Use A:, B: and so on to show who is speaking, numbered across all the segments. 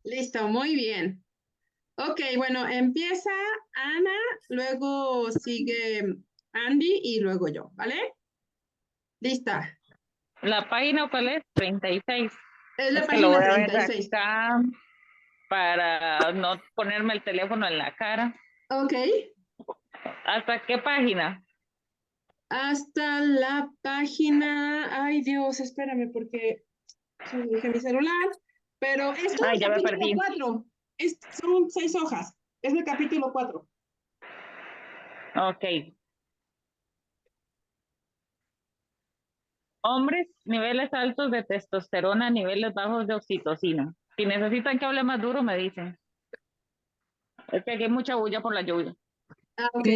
A: Listo, muy bien. Ok, bueno, empieza Ana, luego sigue Andy y luego yo, ¿vale? Lista.
B: ¿La página cuál es? 36.
A: Es la
B: Es que lo
A: página
B: voy a ver
A: 36.
B: acá para no ponerme el teléfono en la cara.
A: Ok,
B: ¿Hasta qué página?
A: hasta la página. Ay, Dios, espérame porque dejé mi celular. Pero esto es
B: Ay,
A: el
B: ya me
A: capítulo
B: perdí.
A: 4. Son 6 hojas. Es el capítulo 4.
B: Ok. Hombres, niveles altos de testosterona, niveles bajos de oxitocina. Si necesitan que hable más duro, me dicen. Es que aquí hay mucha bulla por la lluvia.
A: Ah, ok.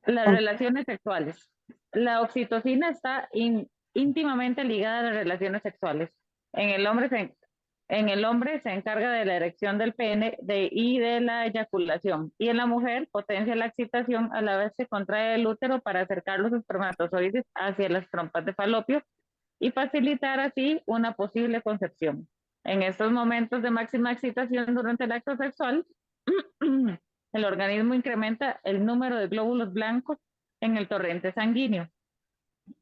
B: Las relaciones sexuales. La oxitocina está íntimamente ligada a las relaciones sexuales. En el hombre en el hombre se encarga de la erección del pene y de la eyaculación. Y en la mujer potencia la excitación a la vez se contrae el útero para acercar los espermatozoides hacia las trompas de falopio y facilitar así una posible concepción. En estos momentos de máxima excitación durante el acto sexual, el organismo incrementa el número de glóbulos blancos en el torrente sanguíneo.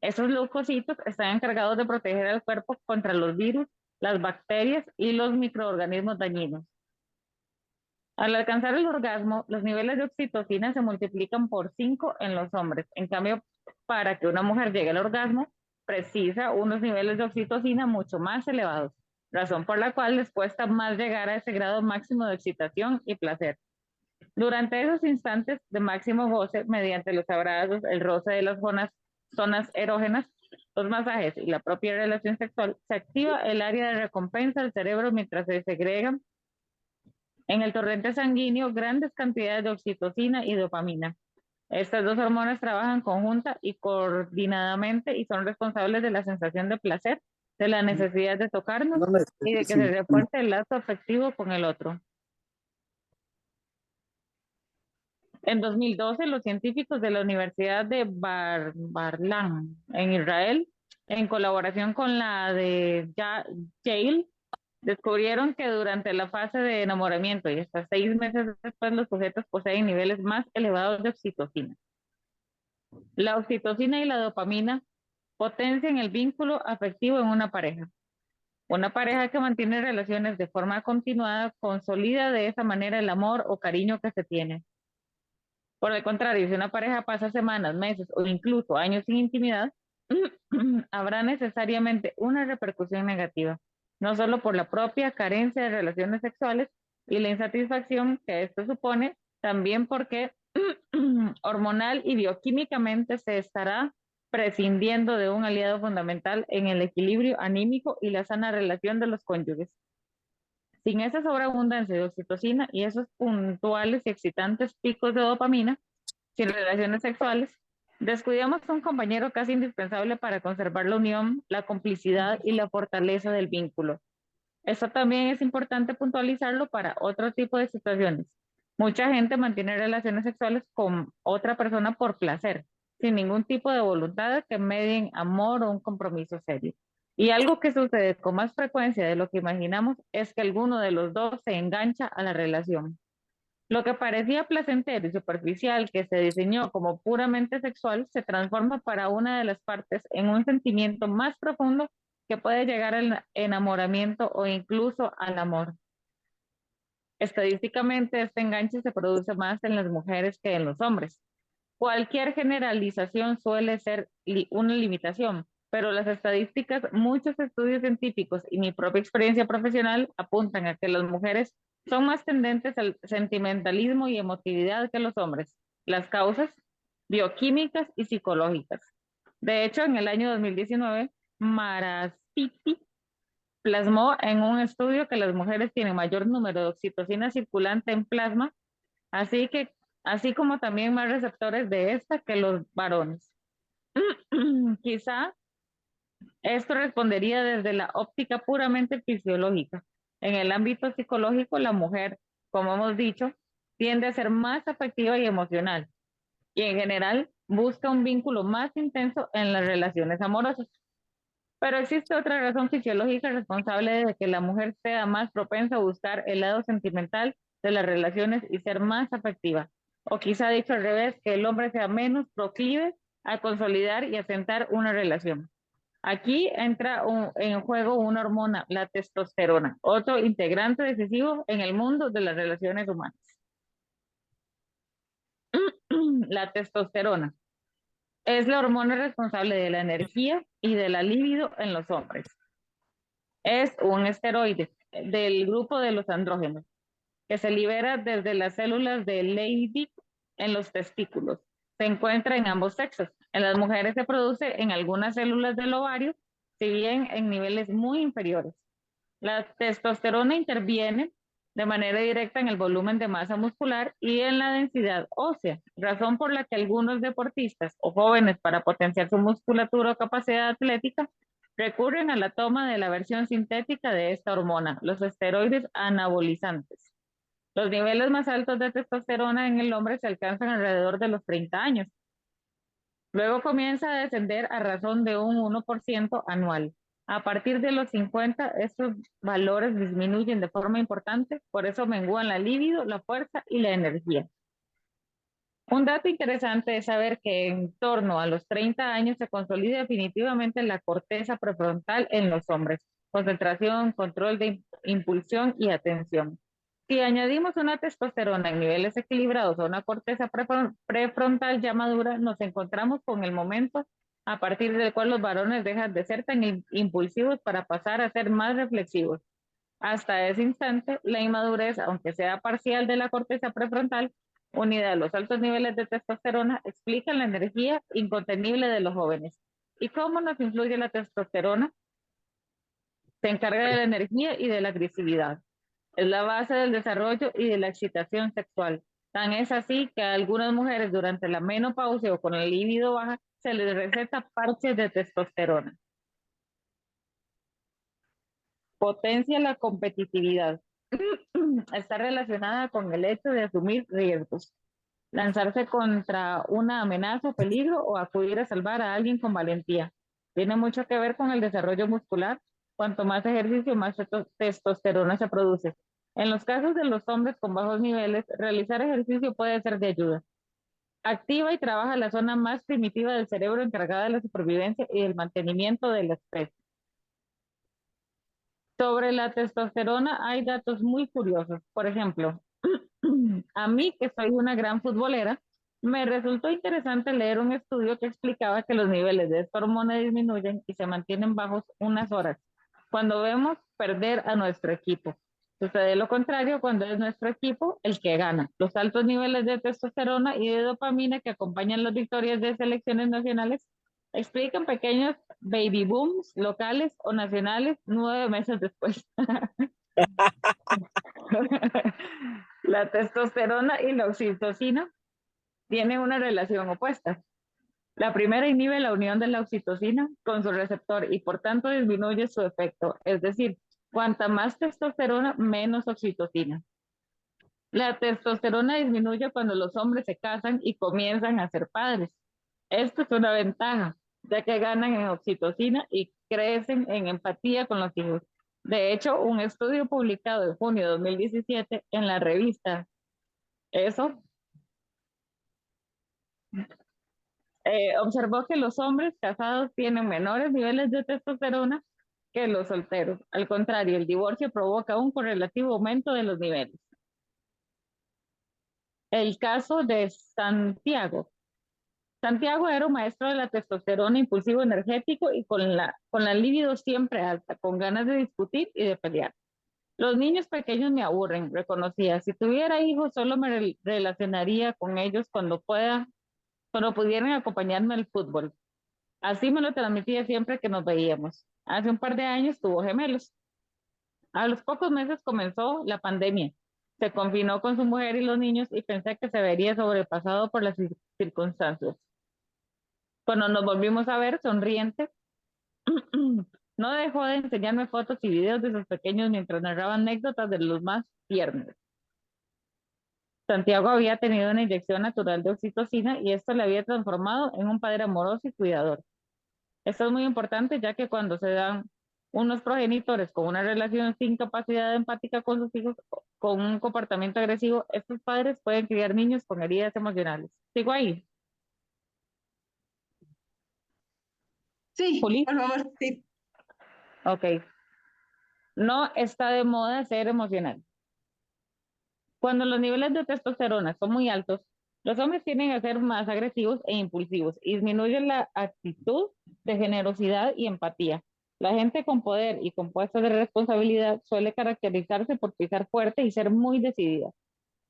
B: Esos leucocitos están encargados de proteger al cuerpo contra los virus, las bacterias y los microorganismos dañinos. Al alcanzar el orgasmo, los niveles de oxitocina se multiplican por 5 en los hombres. En cambio, para que una mujer llegue al orgasmo, precisa unos niveles de oxitocina mucho más elevados, razón por la cual les cuesta más llegar a ese grado máximo de excitación y placer. Durante esos instantes de máximo goce, mediante los abrazos, el roce de las zonas erógenas, los masajes y la propia relación sexual, se activa el área de recompensa del cerebro mientras se segregan en el torrente sanguíneo grandes cantidades de oxitocina y dopamina. Estas dos hormonas trabajan conjunta y coordinadamente y son responsables de la sensación de placer, de la necesidad de tocarnos y de que se refuerce el lazo afectivo con el otro. En 2012, los científicos de la Universidad de Barlan en Israel, en colaboración con la de Yale, descubrieron que durante la fase de enamoramiento y hasta 6 meses después, los sujetos poseen niveles más elevados de oxitocina. La oxitocina y la dopamina potencian el vínculo afectivo en una pareja. Una pareja que mantiene relaciones de forma continuada consolida de esa manera el amor o cariño que se tiene. Por el contrario, si una pareja pasa semanas, meses o incluso años sin intimidad, habrá necesariamente una repercusión negativa, no solo por la propia carencia de relaciones sexuales y la insatisfacción que esto supone, también porque hormonal y bioquímicamente se estará prescindiendo de un aliado fundamental en el equilibrio anímico y la sana relación de los cónyuges. Sin esa sobreabundancia de oxitocina y esos puntuales y excitantes picos de dopamina, sin relaciones sexuales, descuidamos a un compañero casi indispensable para conservar la unión, la complicidad y la fortaleza del vínculo. Esto también es importante puntualizarlo para otro tipo de situaciones. Mucha gente mantiene relaciones sexuales con otra persona por placer, sin ningún tipo de voluntad que medien amor o un compromiso serio. Y algo que sucede con más frecuencia de lo que imaginamos es que alguno de los dos se engancha a la relación. Lo que parecía placentero y superficial, que se diseñó como puramente sexual, se transforma para una de las partes en un sentimiento más profundo que puede llegar al enamoramiento o incluso al amor. Estadísticamente, este enganche se produce más en las mujeres que en los hombres. Cualquier generalización suele ser una limitación, pero las estadísticas, muchos estudios científicos y mi propia experiencia profesional apuntan a que las mujeres son más tendentes al sentimentalismo y emotividad que los hombres. Las causas bioquímicas y psicológicas. De hecho, en el año 2019, Marasiti plasmó en un estudio que las mujeres tienen mayor número de oxitocina circulante en plasma, así que así como también más receptores de esta que los varones. Quizá esto respondería desde la óptica puramente fisiológica. En el ámbito psicológico, la mujer, como hemos dicho, tiende a ser más afectiva y emocional y en general busca un vínculo más intenso en las relaciones amorosas. Pero existe otra razón fisiológica responsable de que la mujer sea más propensa a buscar el lado sentimental de las relaciones y ser más afectiva. O quizá dicho al revés, que el hombre sea menos proclive a consolidar y asentar una relación. Aquí entra en juego una hormona, la testosterona, otro integrante decisivo en el mundo de las relaciones humanas. La testosterona es la hormona responsable de la energía y de la libido en los hombres. Es un esteroide del grupo de los andrógenos que se libera desde las células de Leydig en los testículos. Se encuentra en ambos sexos. En las mujeres se produce en algunas células del ovario, si bien en niveles muy inferiores. La testosterona interviene de manera directa en el volumen de masa muscular y en la densidad ósea, razón por la que algunos deportistas o jóvenes para potenciar su musculatura o capacidad atlética recurren a la toma de la versión sintética de esta hormona, los esteroides anabolizantes. Los niveles más altos de testosterona en el hombre se alcanzan alrededor de los 30 años. Luego comienza a descender a razón de un 1% anual. A partir de los 50, estos valores disminuyen de forma importante, por eso mengúan la libido, la fuerza y la energía. Un dato interesante es saber que en torno a los 30 años se consolida definitivamente la corteza prefrontal en los hombres, concentración, control de impulsión y atención. Si añadimos una testosterona en niveles equilibrados a una corteza prefrontal ya madura, nos encontramos con el momento a partir del cual los varones dejan de ser tan impulsivos para pasar a ser más reflexivos. Hasta ese instante, la inmadurez, aunque sea parcial de la corteza prefrontal, unida a los altos niveles de testosterona, explica la energía incontenible de los jóvenes. ¿Y cómo nos influye la testosterona? Se encarga de la energía y de la agresividad. Es la base del desarrollo y de la excitación sexual. Tan es así que a algunas mujeres durante la menopausia o con el líbido baja se les receta parches de testosterona. Potencia la competitividad. Está relacionada con el hecho de asumir riesgos, lanzarse contra una amenaza o peligro o acudir a salvar a alguien con valentía. Tiene mucho que ver con el desarrollo muscular. Cuanto más ejercicio, más testosterona se produce. En los casos de los hombres con bajos niveles, realizar ejercicio puede ser de ayuda. Activa y trabaja la zona más primitiva del cerebro encargada de la supervivencia y del mantenimiento de la especie. Sobre la testosterona hay datos muy curiosos. Por ejemplo, a mí, que soy una gran futbolera, me resultó interesante leer un estudio que explicaba que los niveles de esta hormona disminuyen y se mantienen bajos unas horas cuando vemos perder a nuestro equipo. Sucede lo contrario cuando es nuestro equipo el que gana. Los altos niveles de testosterona y de dopamina que acompañan las victorias de selecciones nacionales explican pequeños baby booms locales o nacionales 9 meses después. La testosterona y la oxitocina tienen una relación opuesta. La primera inhibe la unión de la oxitocina con su receptor y por tanto disminuye su efecto. Es decir, cuanta más testosterona, menos oxitocina. La testosterona disminuye cuando los hombres se casan y comienzan a ser padres. Esto es una ventaja, ya que ganan en oxitocina y crecen en empatía con los hijos. De hecho, un estudio publicado en junio de 2017 en la revista Eso observó que los hombres casados tienen menores niveles de testosterona que los solteros. Al contrario, el divorcio provoca un correlativo aumento de los niveles. El caso de Santiago. Santiago era un maestro de la testosterona, impulsivo, energético y con la libido siempre alta, con ganas de discutir y de pelear. Los niños pequeños me aburren, reconocía. Si tuviera hijos, solo me relacionaría con ellos cuando pudieran acompañarme al fútbol. Así me lo transmitía siempre que nos veíamos. Hace un par de años tuvo gemelos. A los pocos meses comenzó la pandemia. Se confinó con su mujer y los niños y pensé que se vería sobrepasado por las circunstancias. Cuando nos volvimos a ver, sonriente, no dejó de enseñarme fotos y videos de sus pequeños mientras narraba anécdotas de los más tiernos. Santiago había tenido una inyección natural de oxitocina y esto le había transformado en un padre amoroso y cuidador. Esto es muy importante ya que cuando se dan unos progenitores con una relación sin capacidad empática con sus hijos, con un comportamiento agresivo, estos padres pueden criar niños con heridas emocionales. ¿Sigo ahí,
A: Sí,
B: Juli?
A: por favor, sí.
B: Ok. No está de moda ser emocional. Cuando los niveles de testosterona son muy altos, los hombres tienden a ser más agresivos e impulsivos y disminuyen la actitud de generosidad y empatía. La gente con poder y con puestos de responsabilidad suele caracterizarse por pisar fuerte y ser muy decidida.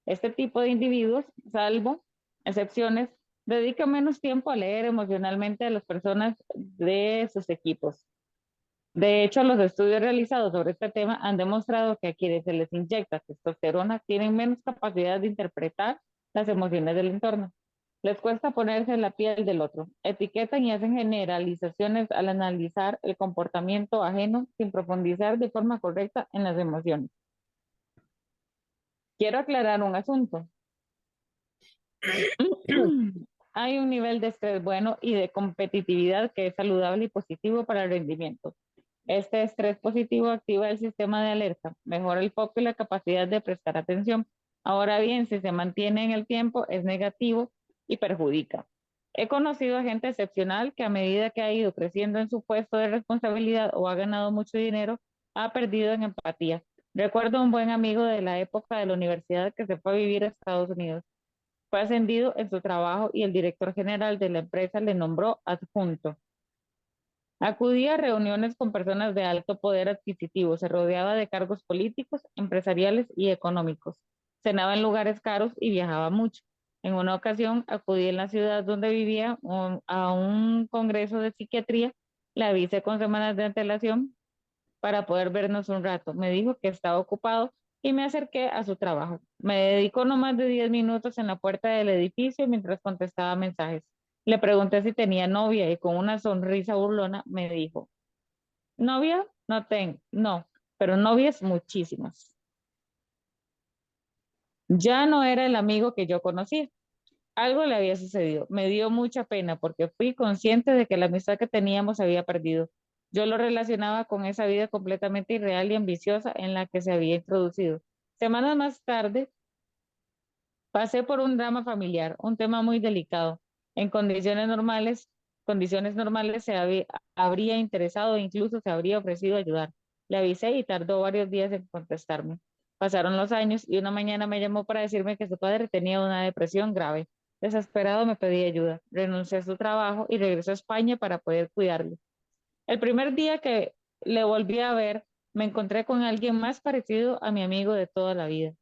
B: Este tipo de individuos, salvo excepciones, dedica menos tiempo a leer emocionalmente a las personas de sus equipos. De hecho, los estudios realizados sobre este tema han demostrado que a quienes se les inyecta testosterona tienen menos capacidad de interpretar las emociones del entorno. Les cuesta ponerse en la piel del otro. Etiquetan y hacen generalizaciones al analizar el comportamiento ajeno sin profundizar de forma correcta en las emociones. Quiero aclarar un asunto. Hay un nivel de estrés bueno y de competitividad que es saludable y positivo para el rendimiento. Este estrés positivo activa el sistema de alerta, mejora el foco y la capacidad de prestar atención. Ahora bien, si se mantiene en el tiempo, es negativo y perjudica. He conocido a gente excepcional que a medida que ha ido creciendo en su puesto de responsabilidad o ha ganado mucho dinero, ha perdido en empatía. Recuerdo a un buen amigo de la época de la universidad que se fue a vivir a Estados Unidos. Fue ascendido en su trabajo y el director general de la empresa le nombró adjunto. Acudía a reuniones con personas de alto poder adquisitivo, se rodeaba de cargos políticos, empresariales y económicos. Cenaba en lugares caros y viajaba mucho. En una ocasión acudí en la ciudad donde vivía a un congreso de psiquiatría. Le avisé con semanas de antelación para poder vernos un rato. Me dijo que estaba ocupado y me acerqué a su trabajo. Me dedicó no más de 10 minutos en la puerta del edificio mientras contestaba mensajes. Le pregunté si tenía novia y con una sonrisa burlona me dijo, novia no tengo, no, pero novias muchísimas. Ya no era el amigo que yo conocía. Algo le había sucedido. Me dio mucha pena porque fui consciente de que la amistad que teníamos se había perdido. Yo lo relacionaba con esa vida completamente irreal y ambiciosa en la que se había introducido. Semanas más tarde, pasé por un drama familiar, un tema muy delicado. En condiciones normales habría interesado e incluso se habría ofrecido ayudar. Le avisé y tardó varios días en contestarme. Pasaron los años y una mañana me llamó para decirme que su padre tenía una depresión grave. Desesperado me pedí ayuda. Renuncié a su trabajo y regresé a España para poder cuidarlo. El primer día que le volví a ver, me encontré con alguien más parecido a mi amigo de toda la vida.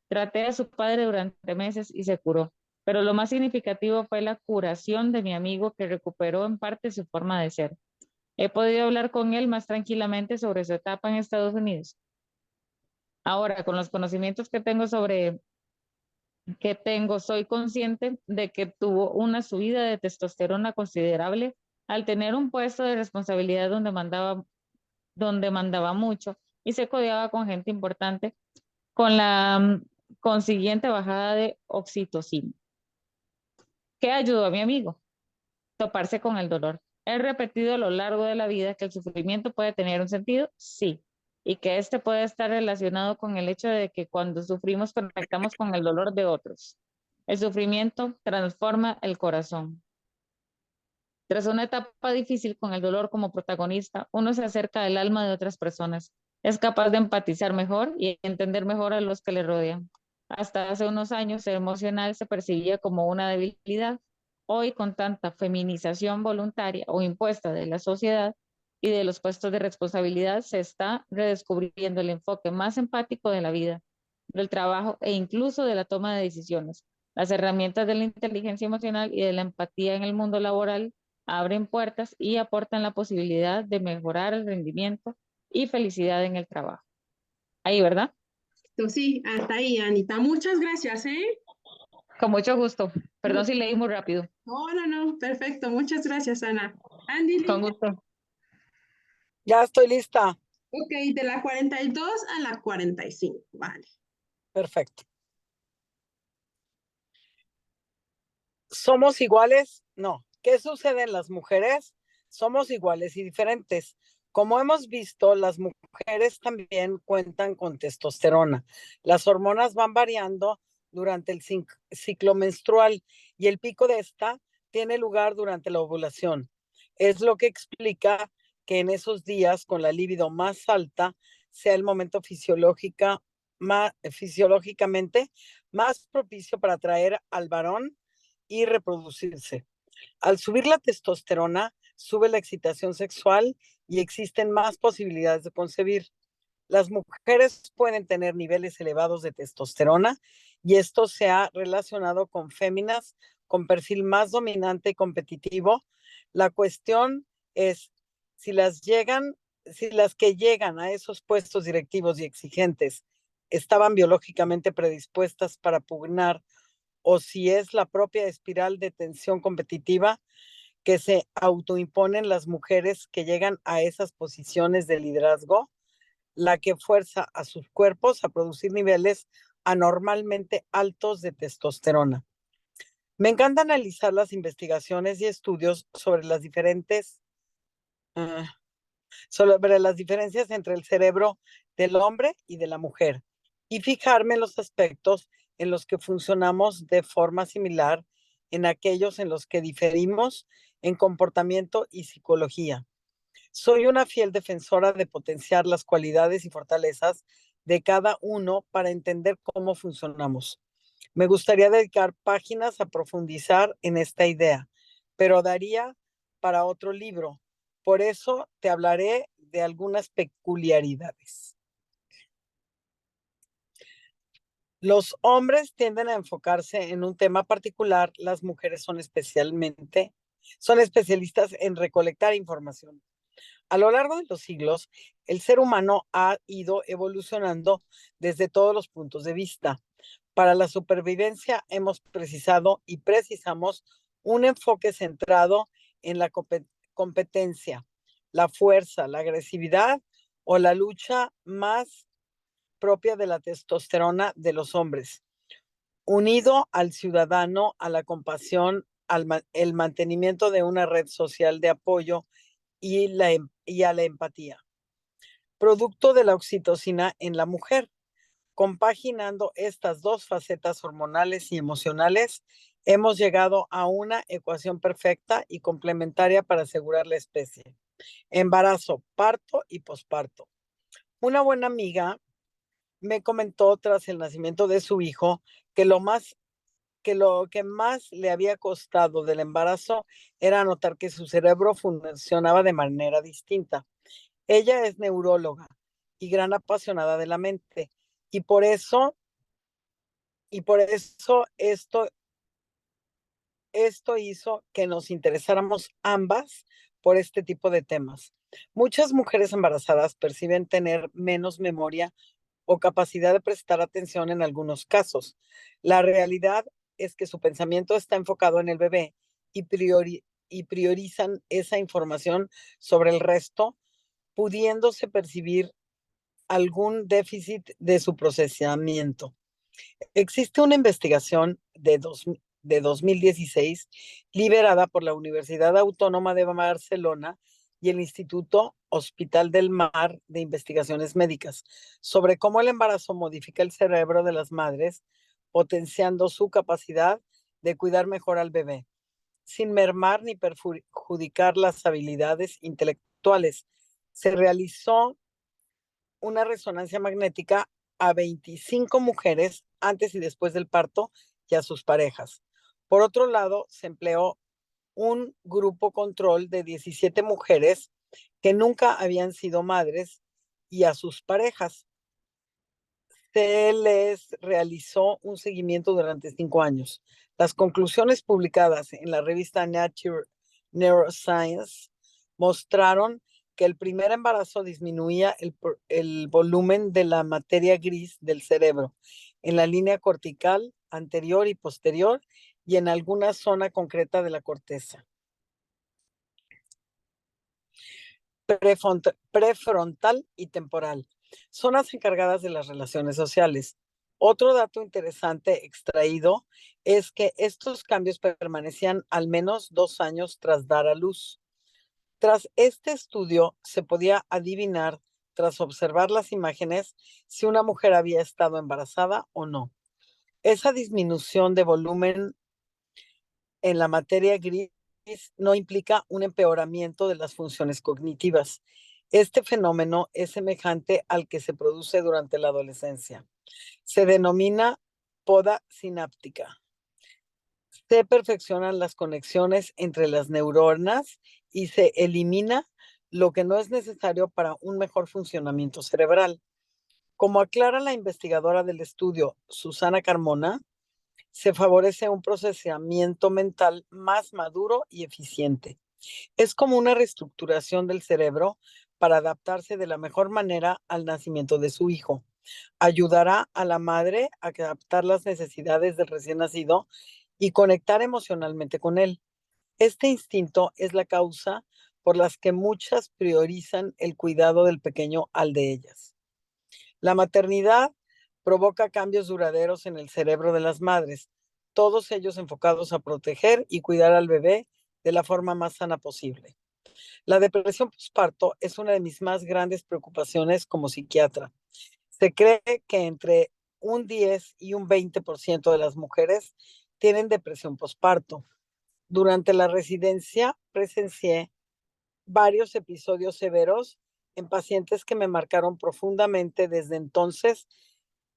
B: Traté a su padre durante meses y se curó, pero lo más significativo fue la curación de mi amigo que recuperó en parte su forma de ser. He podido hablar con él más tranquilamente sobre su etapa en Estados Unidos. Ahora, con los conocimientos soy consciente de que tuvo una subida de testosterona considerable al tener un puesto de responsabilidad donde mandaba mucho y se codeaba con gente importante, con la consiguiente bajada de oxitocina. ¿Qué ayudó a mi amigo? Toparse con el dolor. He repetido a lo largo de la vida que el sufrimiento puede tener un sentido, sí, y que este puede estar relacionado con el hecho de que cuando sufrimos conectamos con el dolor de otros. El sufrimiento transforma el corazón. Tras una etapa difícil con el dolor como protagonista, uno se acerca del alma de otras personas. Es capaz de empatizar mejor y entender mejor a los que le rodean. Hasta hace unos años, ser emocional se percibía como una debilidad. Hoy, con tanta feminización voluntaria o impuesta de la sociedad y de los puestos de responsabilidad, se está redescubriendo el enfoque más empático de la vida, del trabajo e incluso de la toma de decisiones. Las herramientas de la inteligencia emocional y de la empatía en el mundo laboral abren puertas y aportan la posibilidad de mejorar el rendimiento y felicidad en el trabajo. Ahí, ¿verdad?
A: Sí, hasta ahí, Anita. Muchas gracias, ¿eh?
B: Con mucho gusto. Perdón
A: Mu-
B: si leí muy rápido.
A: No, no, no, perfecto. Muchas gracias, Ana. Andy,
B: Con
A: ¿lista?
B: gusto.
C: Ya estoy lista.
A: Ok, de la 42 a la 45. Vale.
C: Perfecto. ¿Somos iguales? No. ¿Qué sucede en las mujeres? Somos iguales y diferentes. Como hemos visto, las mujeres también cuentan con testosterona. Las hormonas van variando durante el ciclo menstrual y el pico de esta tiene lugar durante la ovulación. Es lo que explica que en esos días con la libido más alta sea el momento fisiológicamente más propicio para atraer al varón y reproducirse. Al subir la testosterona, sube la excitación sexual y existen más posibilidades de concebir. Las mujeres pueden tener niveles elevados de testosterona y esto se ha relacionado con féminas con perfil más dominante y competitivo. La cuestión es si las que llegan a esos puestos directivos y exigentes estaban biológicamente predispuestas para pugnar o si es la propia espiral de tensión competitiva que se autoimponen las mujeres que llegan a esas posiciones de liderazgo, la que fuerza a sus cuerpos a producir niveles anormalmente altos de testosterona. Me encanta analizar las investigaciones y estudios sobre las diferencias entre el cerebro del hombre y de la mujer y fijarme en los aspectos en los que funcionamos de forma similar en aquellos en los que diferimos en comportamiento y psicología. Soy una fiel defensora de potenciar las cualidades y fortalezas de cada uno para entender cómo funcionamos. Me gustaría dedicar páginas a profundizar en esta idea, pero daría para otro libro. Por eso te hablaré de algunas peculiaridades. Los hombres tienden a enfocarse en un tema particular, las mujeres son especialistas en recolectar información. A lo largo de los siglos, el ser humano ha ido evolucionando desde todos los puntos de vista. Para la supervivencia hemos precisado y precisamos un enfoque centrado en la competencia, la fuerza, la agresividad o la lucha más propia de la testosterona de los hombres, unido al ciudadano, a la compasión, el mantenimiento de una red social de apoyo y a la empatía. Producto de la oxitocina en la mujer. Compaginando estas dos facetas hormonales y emocionales, hemos llegado a una ecuación perfecta y complementaria para asegurar la especie. Embarazo, parto y posparto. Una buena amiga me comentó tras el nacimiento de su hijo que lo que más le había costado del embarazo era notar que su cerebro funcionaba de manera distinta. Ella es neuróloga y gran apasionada de la mente y por eso esto hizo que nos interesáramos ambas por este tipo de temas. Muchas mujeres embarazadas perciben tener menos memoria o capacidad de prestar atención en algunos casos. La realidad es que su pensamiento está enfocado en el bebé y priorizan esa información sobre el resto, pudiéndose percibir algún déficit de su procesamiento. Existe una investigación de 2016 liberada por la Universidad Autónoma de Barcelona y el Instituto Hospital del Mar de Investigaciones Médicas sobre cómo el embarazo modifica el cerebro de las madres, potenciando su capacidad de cuidar mejor al bebé, sin mermar ni perjudicar las habilidades intelectuales. Se realizó una resonancia magnética a 25 mujeres antes y después del parto y a sus parejas. Por otro lado, se empleó un grupo control de 17 mujeres que nunca habían sido madres y a sus parejas. Se les realizó un seguimiento durante 5 años. Las conclusiones publicadas en la revista Nature Neuroscience mostraron que el primer embarazo disminuía el volumen de la materia gris del cerebro en la línea cortical anterior y posterior y en alguna zona concreta de la corteza prefrontal y temporal, zonas encargadas de las relaciones sociales. Otro dato interesante extraído es que estos cambios permanecían al menos 2 años tras dar a luz. Tras este estudio, se podía adivinar, tras observar las imágenes, si una mujer había estado embarazada o no. Esa disminución de volumen en la materia gris no implica un empeoramiento de las funciones cognitivas. Este fenómeno es semejante al que se produce durante la adolescencia. Se denomina poda sináptica. Se perfeccionan las conexiones entre las neuronas y se elimina lo que no es necesario para un mejor funcionamiento cerebral. Como aclara la investigadora del estudio, Susana Carmona, se favorece un procesamiento mental más maduro y eficiente. Es como una reestructuración del cerebro para adaptarse de la mejor manera al nacimiento de su hijo. Ayudará a la madre a adaptar las necesidades del recién nacido y conectar emocionalmente con él. Este instinto es la causa por las que muchas priorizan el cuidado del pequeño al de ellas. La maternidad provoca cambios duraderos en el cerebro de las madres, todos ellos enfocados a proteger y cuidar al bebé de la forma más sana posible. La depresión postparto es una de mis más grandes preocupaciones como psiquiatra. Se cree que entre un 10 y un 20% de las mujeres tienen depresión postparto. Durante la residencia presencié varios episodios severos en pacientes que me marcaron profundamente. Desde entonces,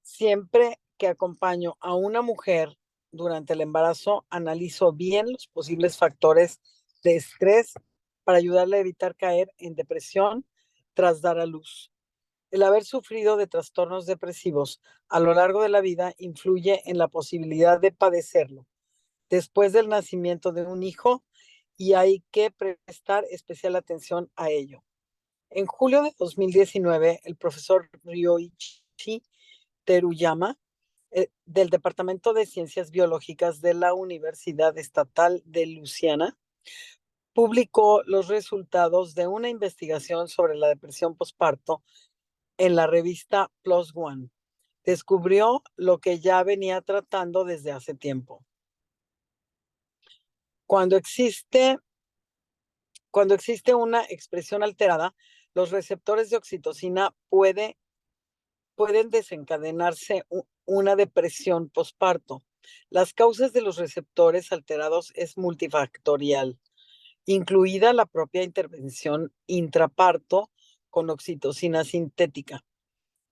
C: siempre que acompaño a una mujer durante el embarazo, analizo bien los posibles factores de estrés para ayudarle a evitar caer en depresión tras dar a luz. El haber sufrido de trastornos depresivos a lo largo de la vida influye en la posibilidad de padecerlo después del nacimiento de un hijo y hay que prestar especial atención a ello. En julio de 2019, el profesor Ryoichi Teruyama, del Departamento de Ciencias Biológicas de la Universidad Estatal de Luisiana, publicó los resultados de una investigación sobre la depresión postparto en la revista PLOS ONE. Descubrió lo que ya venía tratando desde hace tiempo. Cuando existe una expresión alterada, los receptores de oxitocina pueden desencadenarse una depresión postparto. Las causas de los receptores alterados es multifactorial, incluida la propia intervención intraparto con oxitocina sintética.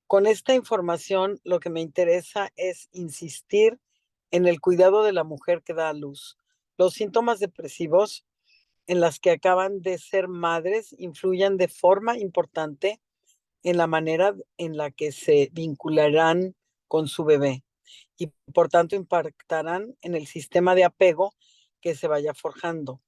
C: Con esta información, lo que me interesa es insistir en el cuidado de la mujer que da a luz. Los síntomas depresivos en las que acaban de ser madres influyen de forma importante en la manera en la que se vincularán con su bebé y por tanto impactarán en el sistema de apego que se vaya forjando.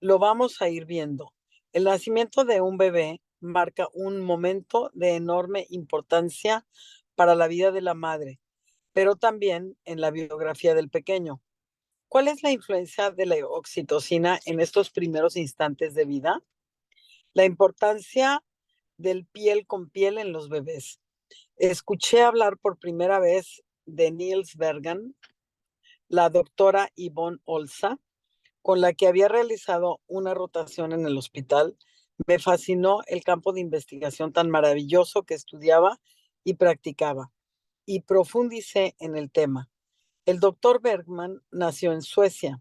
C: Lo vamos a ir viendo. El nacimiento de un bebé marca un momento de enorme importancia para la vida de la madre, pero también en la biografía del pequeño. ¿Cuál es la influencia de la oxitocina en estos primeros instantes de vida? La importancia del piel con piel en los bebés. Escuché hablar por primera vez de Niels Bergen, la doctora Yvonne Olza, con la que había realizado una rotación en el hospital. Me fascinó el campo de investigación tan maravilloso que estudiaba y practicaba, y profundicé en el tema. El doctor Bergman nació en Suecia,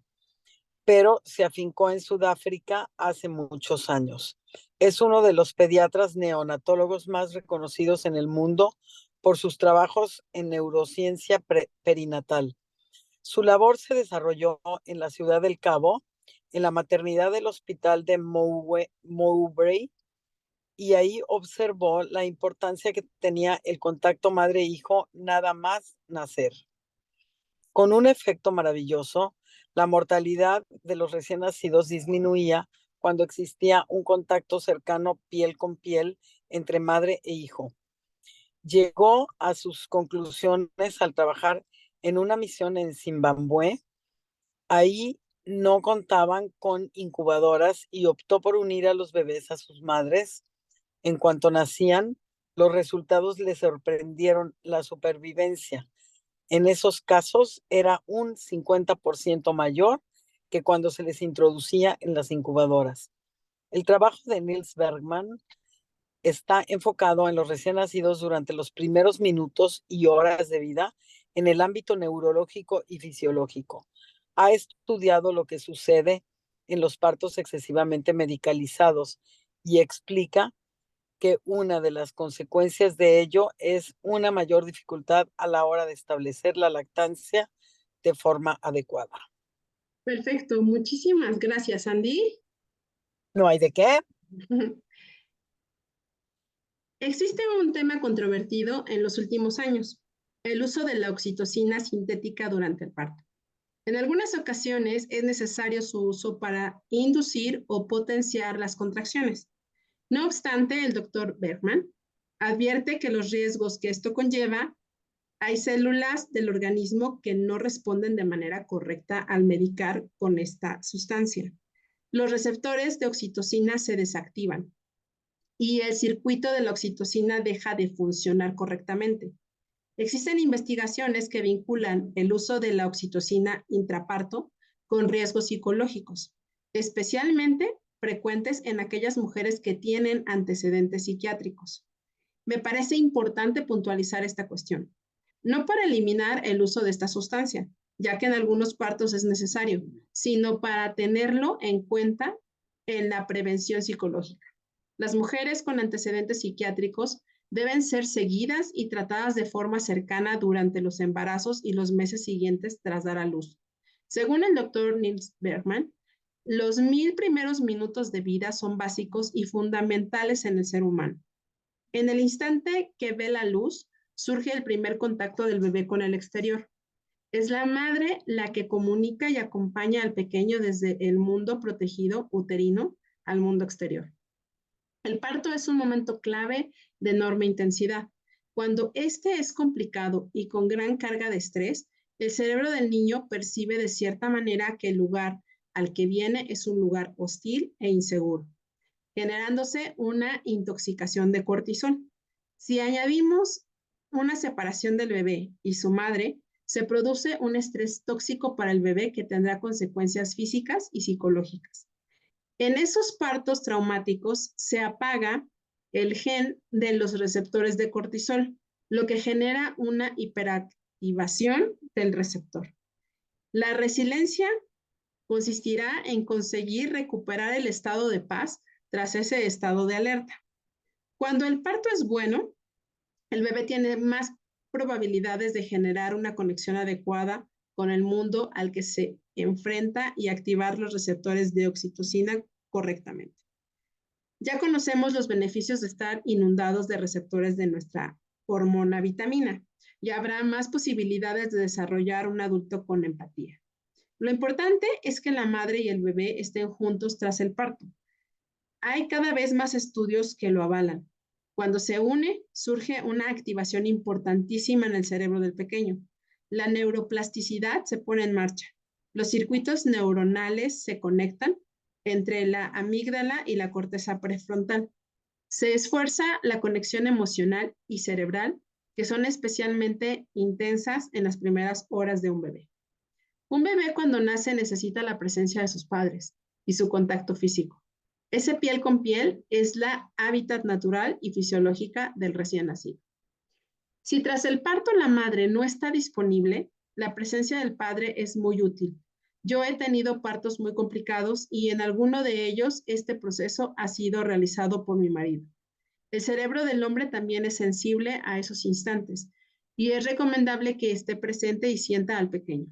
C: pero se afincó en Sudáfrica hace muchos años. Es uno de los pediatras neonatólogos más reconocidos en el mundo por sus trabajos en neurociencia perinatal. Su labor se desarrolló en la Ciudad del Cabo, en la maternidad del Hospital de Mowbray, y ahí observó la importancia que tenía el contacto madre-hijo nada más nacer. Con un efecto maravilloso, la mortalidad de los recién nacidos disminuía cuando existía un contacto cercano piel con piel entre madre e hijo. Llegó a sus conclusiones al trabajar en una misión en Zimbabue. Ahí no contaban con incubadoras y optó por unir a los bebés a sus madres. En cuanto nacían, los resultados le sorprendieron. La supervivencia en esos casos era un 50% mayor que cuando se les introducía en las incubadoras. El trabajo de Niels Bergman está enfocado en los recién nacidos durante los primeros minutos y horas de vida en el ámbito neurológico y fisiológico. Ha estudiado lo que sucede en los partos excesivamente medicalizados y explica que una de las consecuencias de ello es una mayor dificultad a la hora de establecer la lactancia de forma adecuada.
A: Perfecto, muchísimas gracias, Andy.
C: No hay de qué.
A: Existe un tema controvertido en los últimos años, el uso de la oxitocina sintética durante el parto. En algunas ocasiones es necesario su uso para inducir o potenciar las contracciones. No obstante, el doctor Bergman advierte que los riesgos que esto conlleva, hay células del organismo que no responden de manera correcta al medicar con esta sustancia. Los receptores de oxitocina se desactivan y el circuito de la oxitocina deja de funcionar correctamente. Existen investigaciones que vinculan el uso de la oxitocina intraparto con riesgos psicológicos, especialmente frecuentes en aquellas mujeres que tienen antecedentes psiquiátricos. Me parece importante puntualizar esta cuestión, no para eliminar el uso de esta sustancia, ya que en algunos partos es necesario, sino para tenerlo en cuenta en la prevención psicológica. Las mujeres con antecedentes psiquiátricos deben ser seguidas y tratadas de forma cercana durante los embarazos y los meses siguientes tras dar a luz. Según el doctor Niels Bergman, los 1000 primeros minutos de vida son básicos y fundamentales en el ser humano. En el instante que ve la luz, surge el primer contacto del bebé con el exterior. Es la madre la que comunica y acompaña al pequeño desde el mundo protegido uterino al mundo exterior. El parto es un momento clave de enorme intensidad. Cuando este es complicado y con gran carga de estrés, el cerebro del niño percibe de cierta manera que el lugar al que viene es un lugar hostil e inseguro, generándose una intoxicación de cortisol. Si añadimos una separación del bebé y su madre, se produce un estrés tóxico para el bebé que tendrá consecuencias físicas y psicológicas. En esos partos traumáticos se apaga el gen de los receptores de cortisol, lo que genera una hiperactivación del receptor. La resiliencia consistirá en conseguir recuperar el estado de paz tras ese estado de alerta. Cuando el parto es bueno, el bebé tiene más probabilidades de generar una conexión adecuada con el mundo al que se enfrenta y activar los receptores de oxitocina correctamente. Ya conocemos los beneficios de estar inundados de receptores de nuestra hormona vitamina y habrá más posibilidades de desarrollar un adulto con empatía. Lo importante es que la madre y el bebé estén juntos tras el parto. Hay cada vez más estudios que lo avalan. Cuando se une, surge una activación importantísima en el cerebro del pequeño. La neuroplasticidad se pone en marcha. Los circuitos neuronales se conectan entre la amígdala y la corteza prefrontal. Se esfuerza la conexión emocional y cerebral, que son especialmente intensas en las primeras horas de un bebé. Un bebé cuando nace necesita la presencia de sus padres y su contacto físico. Ese piel con piel es la hábitat natural y fisiológica del recién nacido. Si tras el parto la madre no está disponible, la presencia del padre es muy útil. Yo he tenido partos muy complicados y en alguno de ellos este proceso ha sido realizado por mi marido. El cerebro del hombre también es sensible a esos instantes y es recomendable que esté presente y sienta al pequeño.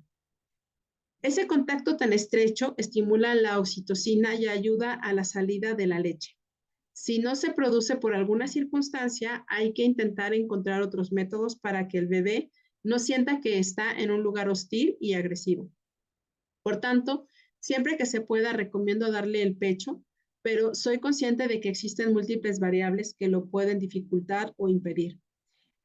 A: Ese contacto tan estrecho estimula la oxitocina y ayuda a la salida de la leche. Si no se produce por alguna circunstancia, hay que intentar encontrar otros métodos para que el bebé no sienta que está en un lugar hostil y agresivo. Por tanto, siempre que se pueda, recomiendo darle el pecho, pero soy consciente de que existen múltiples variables que lo pueden dificultar o impedir.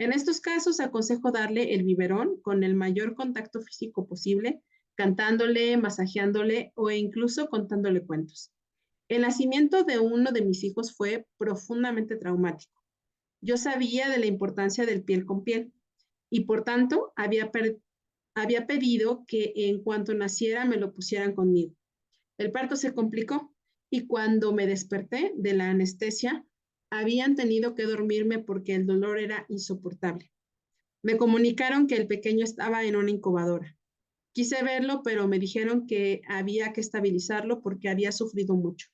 A: En estos casos, aconsejo darle el biberón con el mayor contacto físico posible, cantándole, masajeándole o incluso contándole cuentos. El nacimiento de uno de mis hijos fue profundamente traumático. Yo sabía de la importancia del piel con piel y por tanto había pedido que en cuanto naciera me lo pusieran conmigo. El parto se complicó y cuando me desperté de la anestesia, habían tenido que dormirme porque el dolor era insoportable. Me comunicaron que el pequeño estaba en una incubadora. Quise verlo, pero me dijeron que había que estabilizarlo porque había sufrido mucho.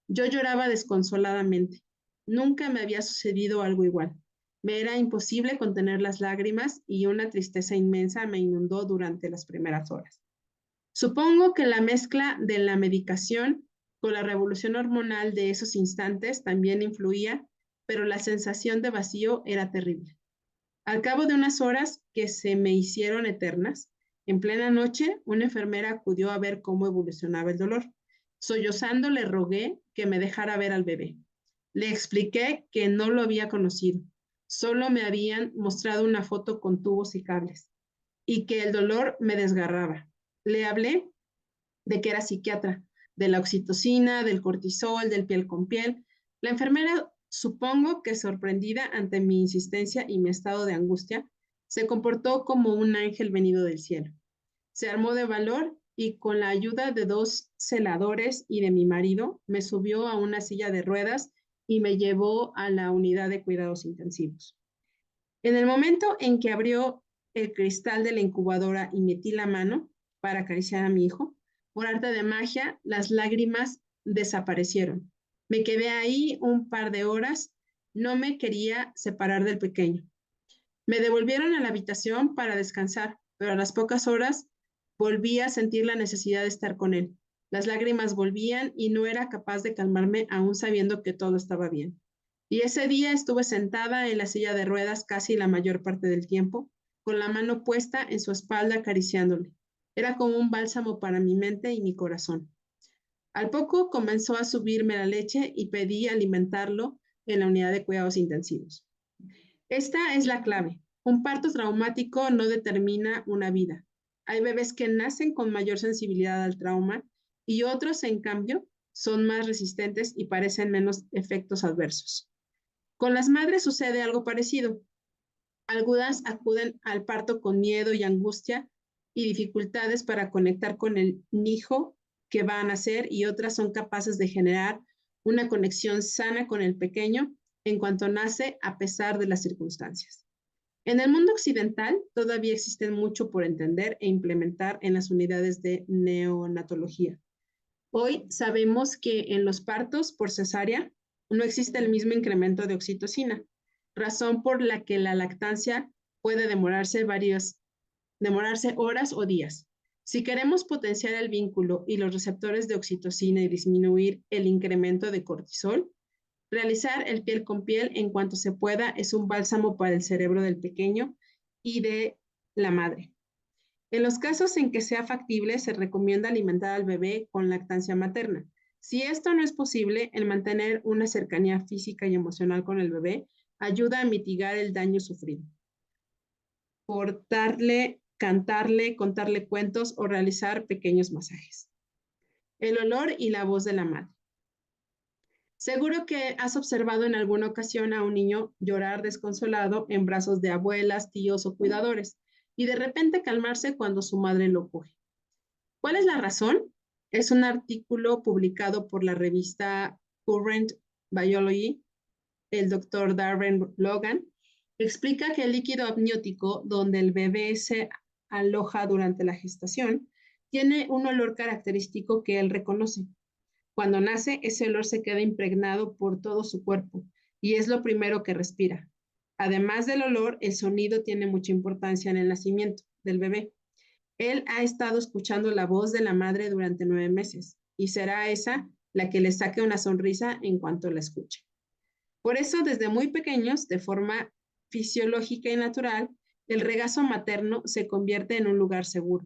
A: Yo lloraba desconsoladamente. Nunca me había sucedido algo igual. Me era imposible contener las lágrimas y una tristeza inmensa me inundó durante las primeras horas. Supongo que la mezcla de la medicación con la revolución hormonal de esos instantes también influía, pero la sensación de vacío era terrible. Al cabo de unas horas que se me hicieron eternas, en plena noche, una enfermera acudió a ver cómo evolucionaba el dolor. Sollozando le rogué que me dejara ver al bebé. Le expliqué que no lo había conocido, solo me habían mostrado una foto con tubos y cables, y que el dolor me desgarraba. Le hablé de que era psiquiatra, de la oxitocina, del cortisol, del piel con piel. La enfermera, supongo que sorprendida ante mi insistencia y mi estado de angustia, se comportó como un ángel venido del cielo. Se armó de valor y con la ayuda de 2 celadores y de mi marido, me subió a una silla de ruedas y me llevó a la unidad de cuidados intensivos. En el momento en que abrió el cristal de la incubadora y metí la mano para acariciar a mi hijo, por arte de magia, las lágrimas desaparecieron. Me quedé ahí un par de horas, no me quería separar del pequeño. Me devolvieron a la habitación para descansar, pero a las pocas horas volví a sentir la necesidad de estar con él. Las lágrimas volvían y no era capaz de calmarme aún sabiendo que todo estaba bien. Y ese día estuve sentada en la silla de ruedas casi la mayor parte del tiempo, con la mano puesta en su espalda acariciándole. Era como un bálsamo para mi mente y mi corazón. Al poco comenzó a subirme la leche y pedí alimentarlo en la unidad de cuidados intensivos. Esta es la clave. Un parto traumático no determina una vida. Hay bebés que nacen con mayor sensibilidad al trauma y otros, en cambio, son más resistentes y parecen menos efectos adversos. Con las madres sucede algo parecido. Algunas acuden al parto con miedo y angustia y dificultades para conectar con el hijo que va a nacer y otras son capaces de generar una conexión sana con el pequeño en cuanto nace a pesar de las circunstancias. En el mundo occidental todavía existe mucho por entender e implementar en las unidades de neonatología. Hoy sabemos que en los partos por cesárea no existe el mismo incremento de oxitocina, razón por la que la lactancia puede demorarse horas o días. Si queremos potenciar el vínculo y los receptores de oxitocina y disminuir el incremento de cortisol, realizar el piel con piel en cuanto se pueda es un bálsamo para el cerebro del pequeño y de la madre. En los casos en que sea factible, se recomienda alimentar al bebé con lactancia materna. Si esto no es posible, el mantener una cercanía física y emocional con el bebé ayuda a mitigar el daño sufrido. Portarle, cantarle, contarle cuentos o realizar pequeños masajes. El olor y la voz de la madre. Seguro que has observado en alguna ocasión a un niño llorar desconsolado en brazos de abuelas, tíos o cuidadores y de repente calmarse cuando su madre lo coge. ¿Cuál es la razón? Es un artículo publicado por la revista Current Biology. El doctor Darren Logan explica que el líquido amniótico donde el bebé se aloja durante la gestación tiene un olor característico que él reconoce. Cuando nace, ese olor se queda impregnado por todo su cuerpo y es lo primero que respira. Además del olor, el sonido tiene mucha importancia en el nacimiento del bebé. Él ha estado escuchando la voz de la madre durante 9 meses y será esa la que le saque una sonrisa en cuanto la escuche. Por eso, desde muy pequeños, de forma fisiológica y natural, el regazo materno se convierte en un lugar seguro,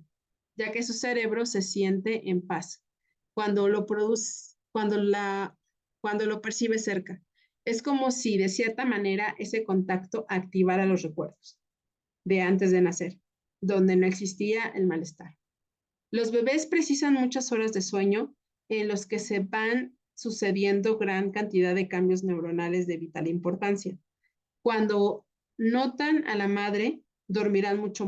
A: ya que su cerebro se siente en paz cuando lo produce, cuando lo percibe cerca. Es como si de cierta manera ese contacto activara los recuerdos de antes de nacer, donde no existía el malestar. Los bebés precisan muchas horas de sueño en los que se van sucediendo gran cantidad de cambios neuronales de vital importancia. Cuando notan a la madre, dormirán mucho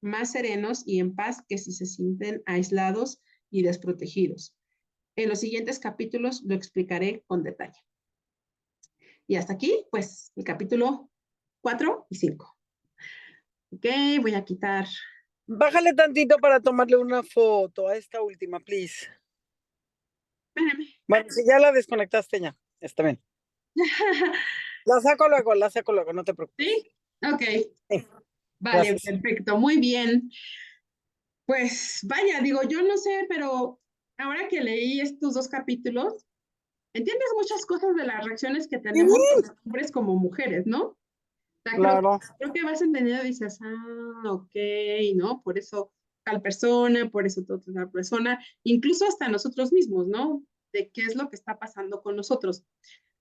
A: más serenos y en paz que si se sienten aislados y desprotegidos. En los siguientes capítulos lo explicaré con detalle. Y hasta aquí, pues, el capítulo 4 y 5. Ok, voy a quitar.
C: Bájale tantito para tomarle una foto a esta última, please.
A: Espérame.
C: Bueno, si ya la desconectaste ya, está bien. La saco luego, no te preocupes.
A: ¿Sí? Ok.
C: Sí,
A: Vale,
C: gracias.
A: perfecto, muy bien. Pues vaya, digo, yo no sé, pero ahora que leí estos 2 capítulos, entiendes muchas cosas de las reacciones que
C: Sí,
A: tenemos tanto hombres como mujeres, ¿no? O sea,
C: claro.
A: creo que vas entendiendo y dices, ok, ¿no? Por eso tal persona, por eso tal persona, incluso hasta nosotros mismos, ¿no? De qué es lo que está pasando con nosotros.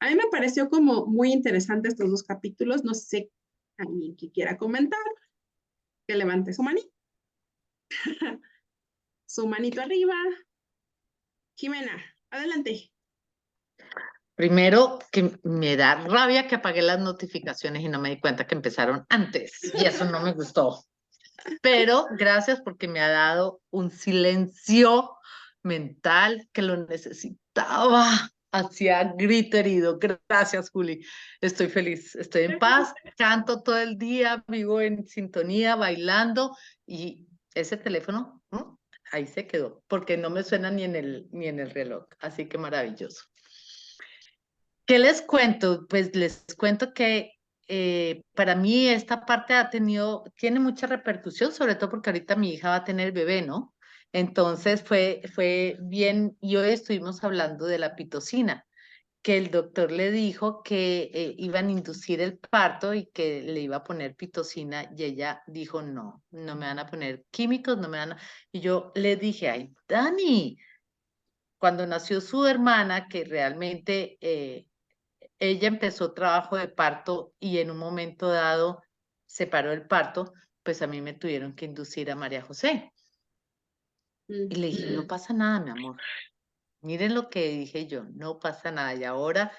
A: A mí me pareció como muy interesante estos 2 capítulos, no sé, alguien que quiera comentar, que levante su manito, su manito arriba. Jimena, adelante.
D: Primero, que me da rabia que apagué las notificaciones y no me di cuenta que empezaron antes. Y eso no me gustó. Pero gracias porque me ha dado un silencio mental que lo necesitaba. Hacía grito herido. Gracias, Juli. Estoy feliz, estoy en paz, canto todo el día, vivo en sintonía, bailando y ese teléfono, ahí se quedó, porque no me suena ni en el reloj. Así que maravilloso. ¿Qué les cuento? Pues les cuento que para mí esta parte tiene mucha repercusión, sobre todo porque ahorita mi hija va a tener bebé, ¿no? Entonces fue bien, y hoy estuvimos hablando de la pitocina, que el doctor le dijo que iban a inducir el parto y que le iba a poner pitocina, y ella dijo, no, no me van a poner químicos, no me van a... Y yo le dije, ay, Dani, cuando nació su hermana, que realmente... ella empezó trabajo de parto y en un momento dado se paró el parto, pues a mí me tuvieron que inducir a María José. Y le dije, no pasa nada, mi amor. Miren lo que dije yo, no pasa nada. Y ahora,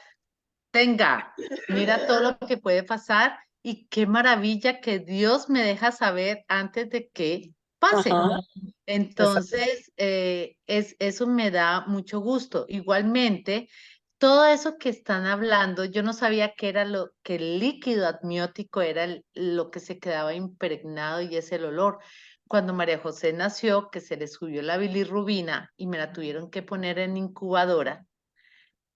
D: tenga, mira todo lo que puede pasar y qué maravilla que Dios me deja saber antes de que pase.
C: Ajá.
D: Entonces, eso me da mucho gusto. Igualmente, todo eso que están hablando, yo no sabía que era que el líquido amniótico era lo que se quedaba impregnado y es el olor. Cuando María José nació, que se le subió la bilirrubina y me la tuvieron que poner en incubadora,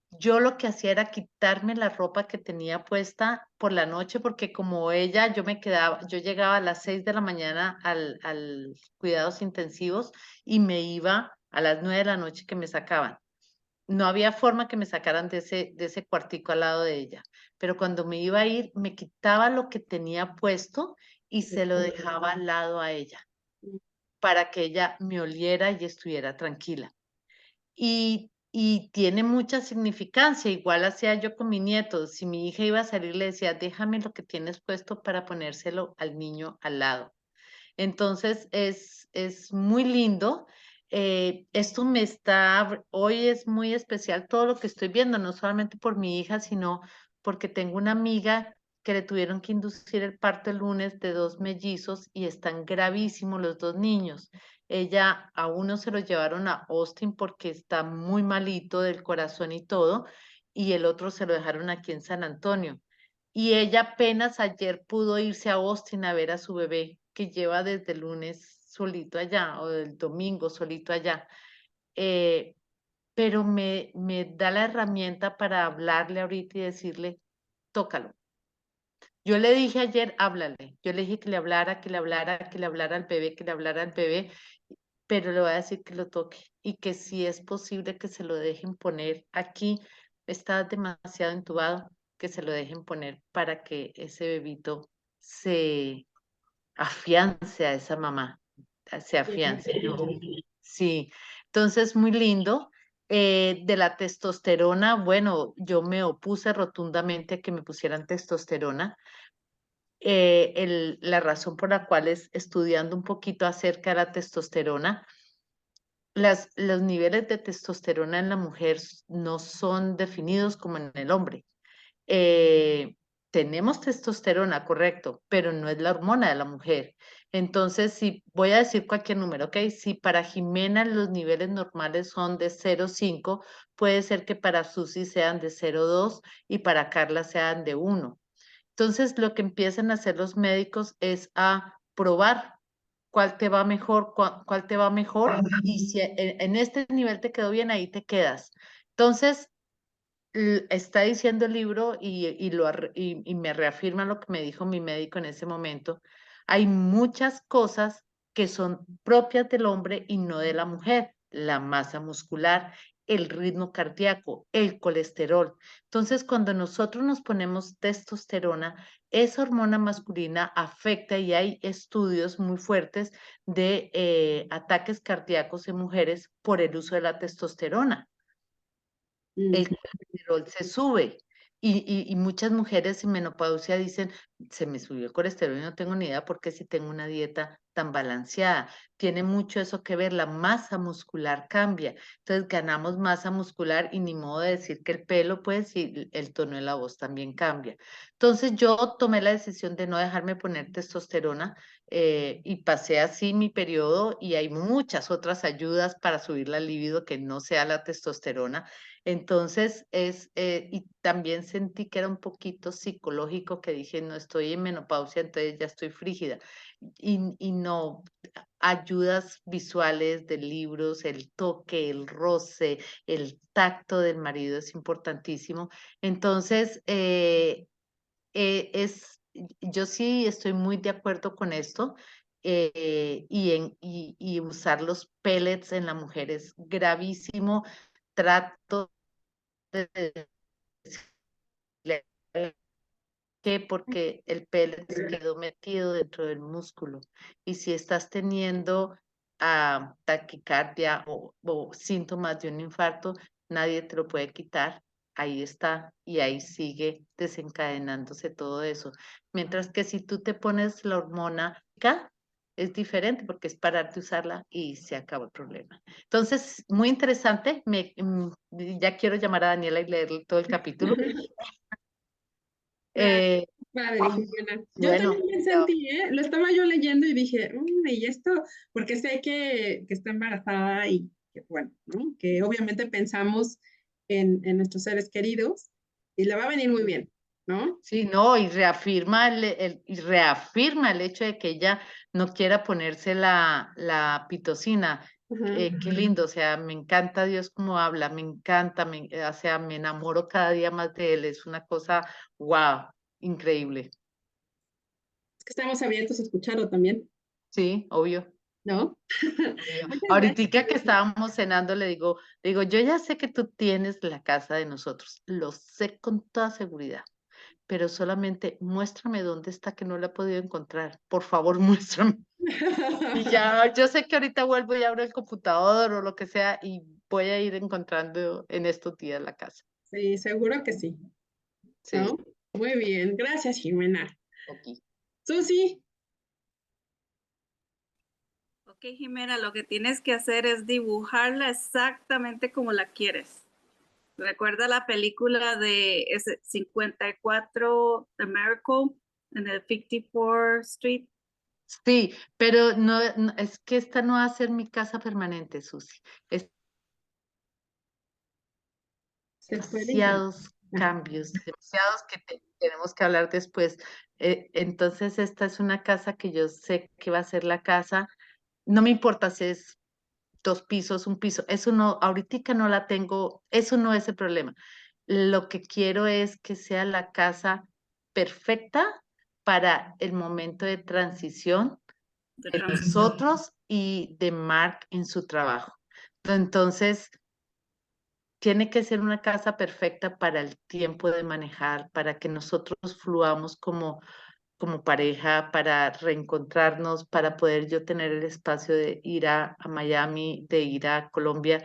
D: yo lo que hacía era quitarme la ropa que tenía puesta por la noche, porque como ella, yo llegaba a las 6 de la mañana al cuidados intensivos y me iba a las 9 de la noche que me sacaban. No había forma que me sacaran de ese cuartico al lado de ella, pero cuando me iba a ir, me quitaba lo que tenía puesto y se lo dejaba al lado a ella, para que ella me oliera y estuviera tranquila. Y tiene mucha significancia, igual hacía yo con mi nieto, si mi hija iba a salir le decía, déjame lo que tienes puesto para ponérselo al niño al lado. Entonces es muy lindo. Esto hoy es muy especial todo lo que estoy viendo, no solamente por mi hija, sino porque tengo una amiga que le tuvieron que inducir el parto el lunes de 2 mellizos y están gravísimos los 2 niños. A uno se lo llevaron a Austin porque está muy malito del corazón y todo, y el otro se lo dejaron aquí en San Antonio. Y ella apenas ayer pudo irse a Austin a ver a su bebé, que lleva desde el lunes solito allá, o del domingo solito allá. Eh, pero me da la herramienta para hablarle ahorita y decirle, tócalo. Yo le dije ayer, háblale. Yo le dije que le hablara, que le hablara, que le hablara al bebé, que le hablara al bebé, pero le voy a decir que lo toque y que si es posible que se lo dejen poner aquí, está demasiado entubado, que se lo dejen poner para que ese bebito se afiance a esa mamá, se afiance, ¿no? Sí, entonces muy lindo. De la testosterona, bueno, yo me opuse rotundamente a que me pusieran testosterona. La razón por la cual es estudiando un poquito acerca de la testosterona, los niveles de testosterona en la mujer no son definidos como en el hombre. tenemos testosterona, correcto, pero no es la hormona de la mujer. Entonces, si voy a decir cualquier número, ¿ok? Si para Jimena los niveles normales son de 0,5, puede ser que para Susi sean de 0,2 y para Carla sean de 1. Entonces, lo que empiezan a hacer los médicos es a probar cuál te va mejor, cuál te va mejor, y si en este nivel te quedó bien, ahí te quedas. Entonces, está diciendo el libro y me reafirma lo que me dijo mi médico en ese momento. Hay muchas cosas que son propias del hombre y no de la mujer. La masa muscular, el ritmo cardíaco, el colesterol. Entonces, cuando nosotros nos ponemos testosterona, esa hormona masculina afecta, y hay estudios muy fuertes de ataques cardíacos en mujeres por el uso de la testosterona. El colesterol se sube. Y muchas mujeres en menopausia dicen, se me subió el colesterol y no tengo ni idea por qué si tengo una dieta tan balanceada. Tiene mucho eso que ver, la masa muscular cambia. Entonces ganamos masa muscular y ni modo de decir que el pelo, pues, y el tono de la voz también cambia. Entonces yo tomé la decisión de no dejarme poner testosterona y pasé así mi periodo, y hay muchas otras ayudas para subir la libido que no sea la testosterona. Entonces, y también sentí que era un poquito psicológico, que dije, no estoy en menopausia, entonces ya estoy frígida. Y no, ayudas visuales de libros, el toque, el roce, el tacto del marido es importantísimo. Entonces, yo sí estoy muy de acuerdo con esto. Y usar los pellets en la mujer es gravísimo. Trato de decirle que porque el pellet quedó metido dentro del músculo, y si estás teniendo taquicardia o síntomas de un infarto, nadie te lo puede quitar. Ahí está, y ahí sigue desencadenándose todo eso. Mientras que si tú te pones la hormona K, es diferente, porque es parar de usarla y se acaba el problema. Entonces, muy interesante. Ya quiero llamar a Daniela y leerle todo el capítulo.
A: Padre, Jimena. Yo
D: Bueno,
A: también me sentí, ¿eh? Lo estaba yo leyendo y dije, ¿y esto? Porque sé que está embarazada y que, bueno, ¿no? Que obviamente pensamos en nuestros seres queridos y le va a venir muy bien, ¿no?
D: sí, no, y reafirma reafirma el hecho de que ella no quiera ponerse la pitocina.
A: Ajá.
D: Qué lindo, o sea, me encanta Dios cómo habla, me encanta, o sea, me enamoro cada día más de él, es una cosa, wow, increíble.
A: Es que estamos abiertos a escucharlo también,
D: Sí, obvio.
A: ¿no?
D: Obvio.
A: Muchas gracias.
D: Ahorita que estábamos cenando, le digo, yo ya sé que tú tienes la casa de nosotros, lo sé con toda seguridad, pero solamente muéstrame dónde está, que no la he podido encontrar. Por favor, muéstrame. Y ya, yo sé que ahorita vuelvo y abro el computador o lo que sea, y voy a ir encontrando en estos días la casa.
A: Sí, seguro que sí,
D: Sí,
A: ¿no? Muy bien, gracias, Jimena.
D: aquí.
A: Susi,
E: Ok, Jimena, lo que tienes que hacer es dibujarla exactamente como la quieres. ¿Recuerda la película de ese 54 The Miracle en el 54 Street?
D: Sí, pero es que esta no va a ser mi casa permanente, Susi. Es
A: se puede intentar.
D: demasiados cambios, demasiados que tenemos que hablar después. Entonces, esta es una casa que yo sé que va a ser la casa. No me importa si es 2 pisos, un piso. Eso no, ahorita no la tengo, eso no es el problema. Lo que quiero es que sea la casa perfecta para el momento de transición
E: De
D: de
E: transición.
D: nosotros y de Mark en su trabajo. Entonces, tiene que ser una casa perfecta para el tiempo de manejar, para que nosotros fluamos como pareja, para reencontrarnos, para poder yo tener el espacio de ir a Miami, de ir a Colombia,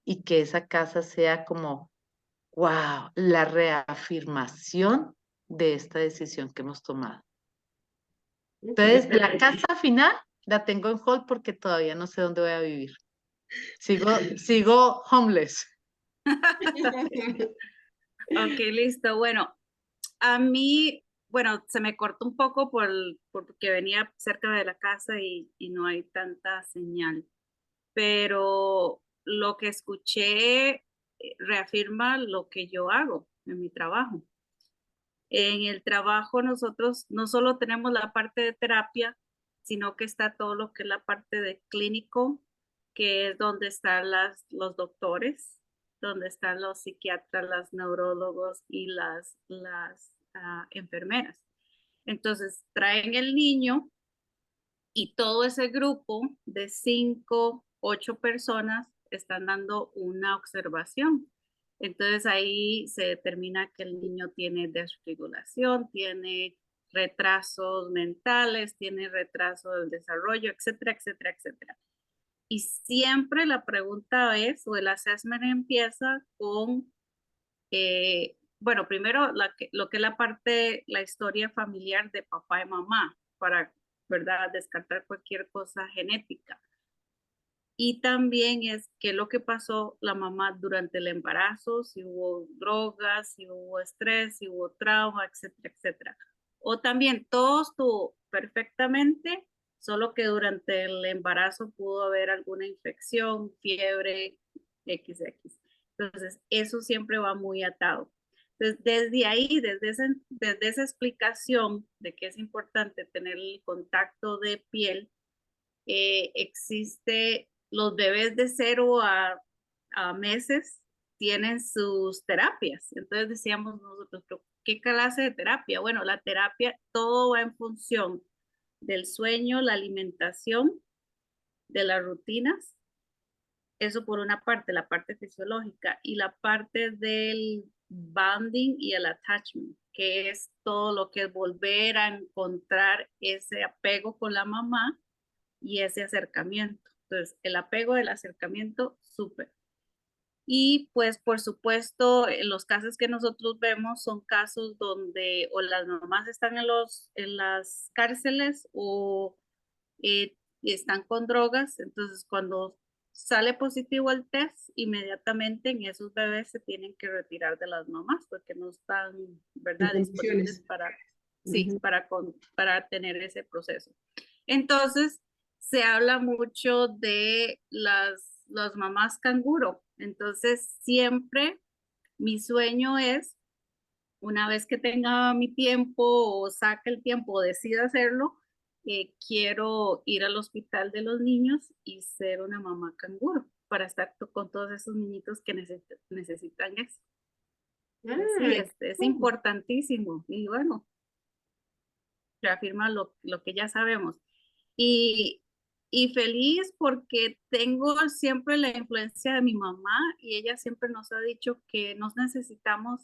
D: y que esa casa sea como, wow, la reafirmación de esta decisión que hemos tomado. Entonces, la casa final la tengo en hold porque todavía no sé dónde voy a vivir. Sigo homeless.
E: Ok, listo. Bueno, A mí, bueno, se me cortó un poco porque venía cerca de la casa y no hay tanta señal, pero lo que escuché reafirma lo que yo hago en mi trabajo. En el trabajo nosotros no solo tenemos la parte de terapia, sino que está todo lo que es la parte de clínico, que es donde están los doctores, donde están los psiquiatras, los neurólogos y las enfermeras. Entonces traen el niño y todo ese grupo de 5, 8 personas están dando una observación. Entonces ahí se determina que el niño tiene desregulación, tiene retrasos mentales, tiene retraso del desarrollo, etcétera, etcétera, etcétera. Y siempre la pregunta es, o el assessment empieza con, bueno, primero lo que es la parte, la historia familiar de papá y mamá, para, ¿verdad?, descartar cualquier cosa genética. Y también es qué es lo que pasó la mamá durante el embarazo, si hubo drogas, si hubo estrés, si hubo trauma, etcétera, etcétera. O también todo estuvo perfectamente, solo que durante el embarazo pudo haber alguna infección, fiebre, XX. Entonces, eso siempre va muy atado. Entonces, desde ahí, desde esa explicación de que es importante tener el contacto de piel, existe los bebés de 0 a meses tienen sus terapias. Entonces decíamos nosotros, ¿pero qué clase de terapia? Bueno, la terapia, todo va en función del sueño, la alimentación, de las rutinas. Eso por una parte, la parte fisiológica, y la parte del bonding y el attachment, que es todo lo que es volver a encontrar ese apego con la mamá y ese acercamiento. Entonces, el apego del acercamiento, súper. Y pues, por supuesto, los casos que nosotros vemos son casos donde o las mamás están en las cárceles o están con drogas. Entonces, cuando sale positivo el test, inmediatamente en esos bebés se tienen que retirar de las mamás porque no están, ¿verdad?, disponibles para, sí, para tener ese proceso. Entonces, se habla mucho de las mamás canguro. Entonces, siempre mi sueño es, una vez que tenga mi tiempo o saque el tiempo o decida hacerlo, quiero ir al hospital de los niños y ser una mamá canguro para estar con todos esos niñitos que necesitan eso. Sí, es importantísimo. Y bueno, reafirma lo que ya sabemos. Y, y feliz porque tengo siempre la influencia de mi mamá y ella siempre nos ha dicho que no necesitamos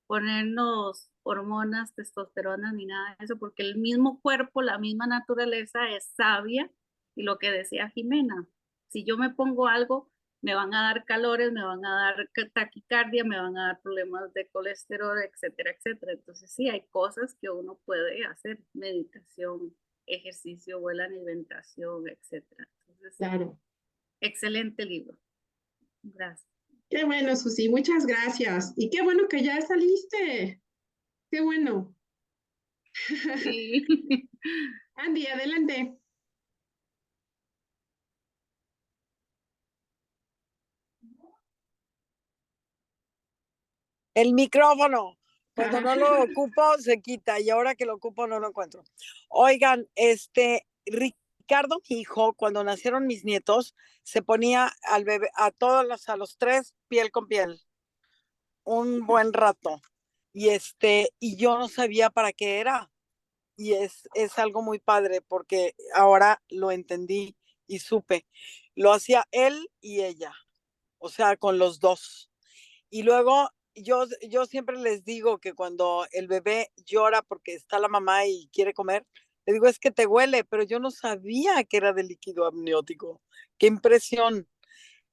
E: ponernos hormonas, testosterona ni nada de eso, porque el mismo cuerpo, la misma naturaleza es sabia. Y lo que decía Jimena, si yo me pongo algo, me van a dar calores, me van a dar taquicardia, me van a dar problemas de colesterol, etcétera, etcétera. Entonces sí, hay cosas que uno puede hacer, meditación, ejercicio, buena alimentación, etcétera. Entonces,
A: Claro.
E: excelente libro. Gracias.
A: Qué bueno, Susi, muchas gracias. Y qué bueno que ya saliste. Qué bueno.
E: Sí.
A: Andy, adelante.
C: El micrófono. Cuando no lo ocupo, se quita. Y ahora que lo ocupo, no lo encuentro. Oigan, Ricardo, mi hijo, cuando nacieron mis nietos, se ponía al bebé, a los 3, piel con piel. Un buen rato. Y yo no sabía para qué era. Y es algo muy padre porque ahora lo entendí y supe. Lo hacía él y ella, o sea, con los dos. Y luego yo siempre les digo que cuando el bebé llora porque está la mamá y quiere comer, le digo, es que te huele, pero yo no sabía que era de líquido amniótico. Qué impresión.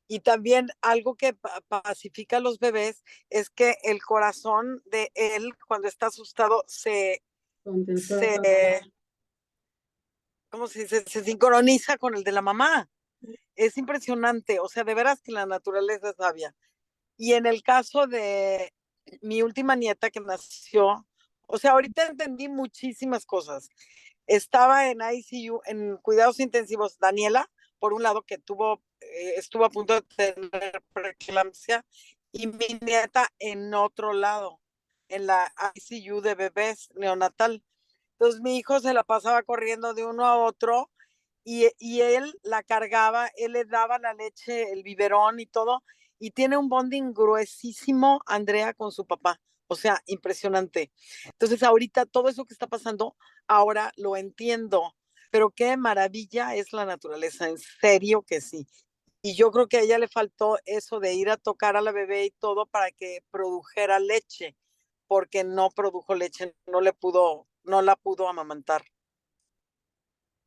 C: Y también algo que pacifica a los bebés es que el corazón de él, cuando está asustado, ¿cómo se dice? Se sincroniza con el de la mamá. Es impresionante, o sea, de veras que la naturaleza es sabia. Y en el caso de mi última nieta que nació, O sea, ahorita entendí muchísimas cosas. Estaba en ICU, en cuidados intensivos, Daniela, por un lado, que estuvo a punto de tener preeclampsia, y mi nieta en otro lado, en la ICU de bebés neonatal. Entonces mi hijo se la pasaba corriendo de uno a otro y él la cargaba, él le daba la leche, el biberón y todo, y tiene un bonding gruesísimo, Andrea, con su papá. O sea, impresionante. Entonces, ahorita todo eso que está pasando, ahora lo entiendo, pero qué maravilla es la naturaleza, en serio que sí. Y yo creo que a ella le faltó eso de ir a tocar a la bebé y todo para que produjera leche, porque no produjo leche, no la pudo amamantar.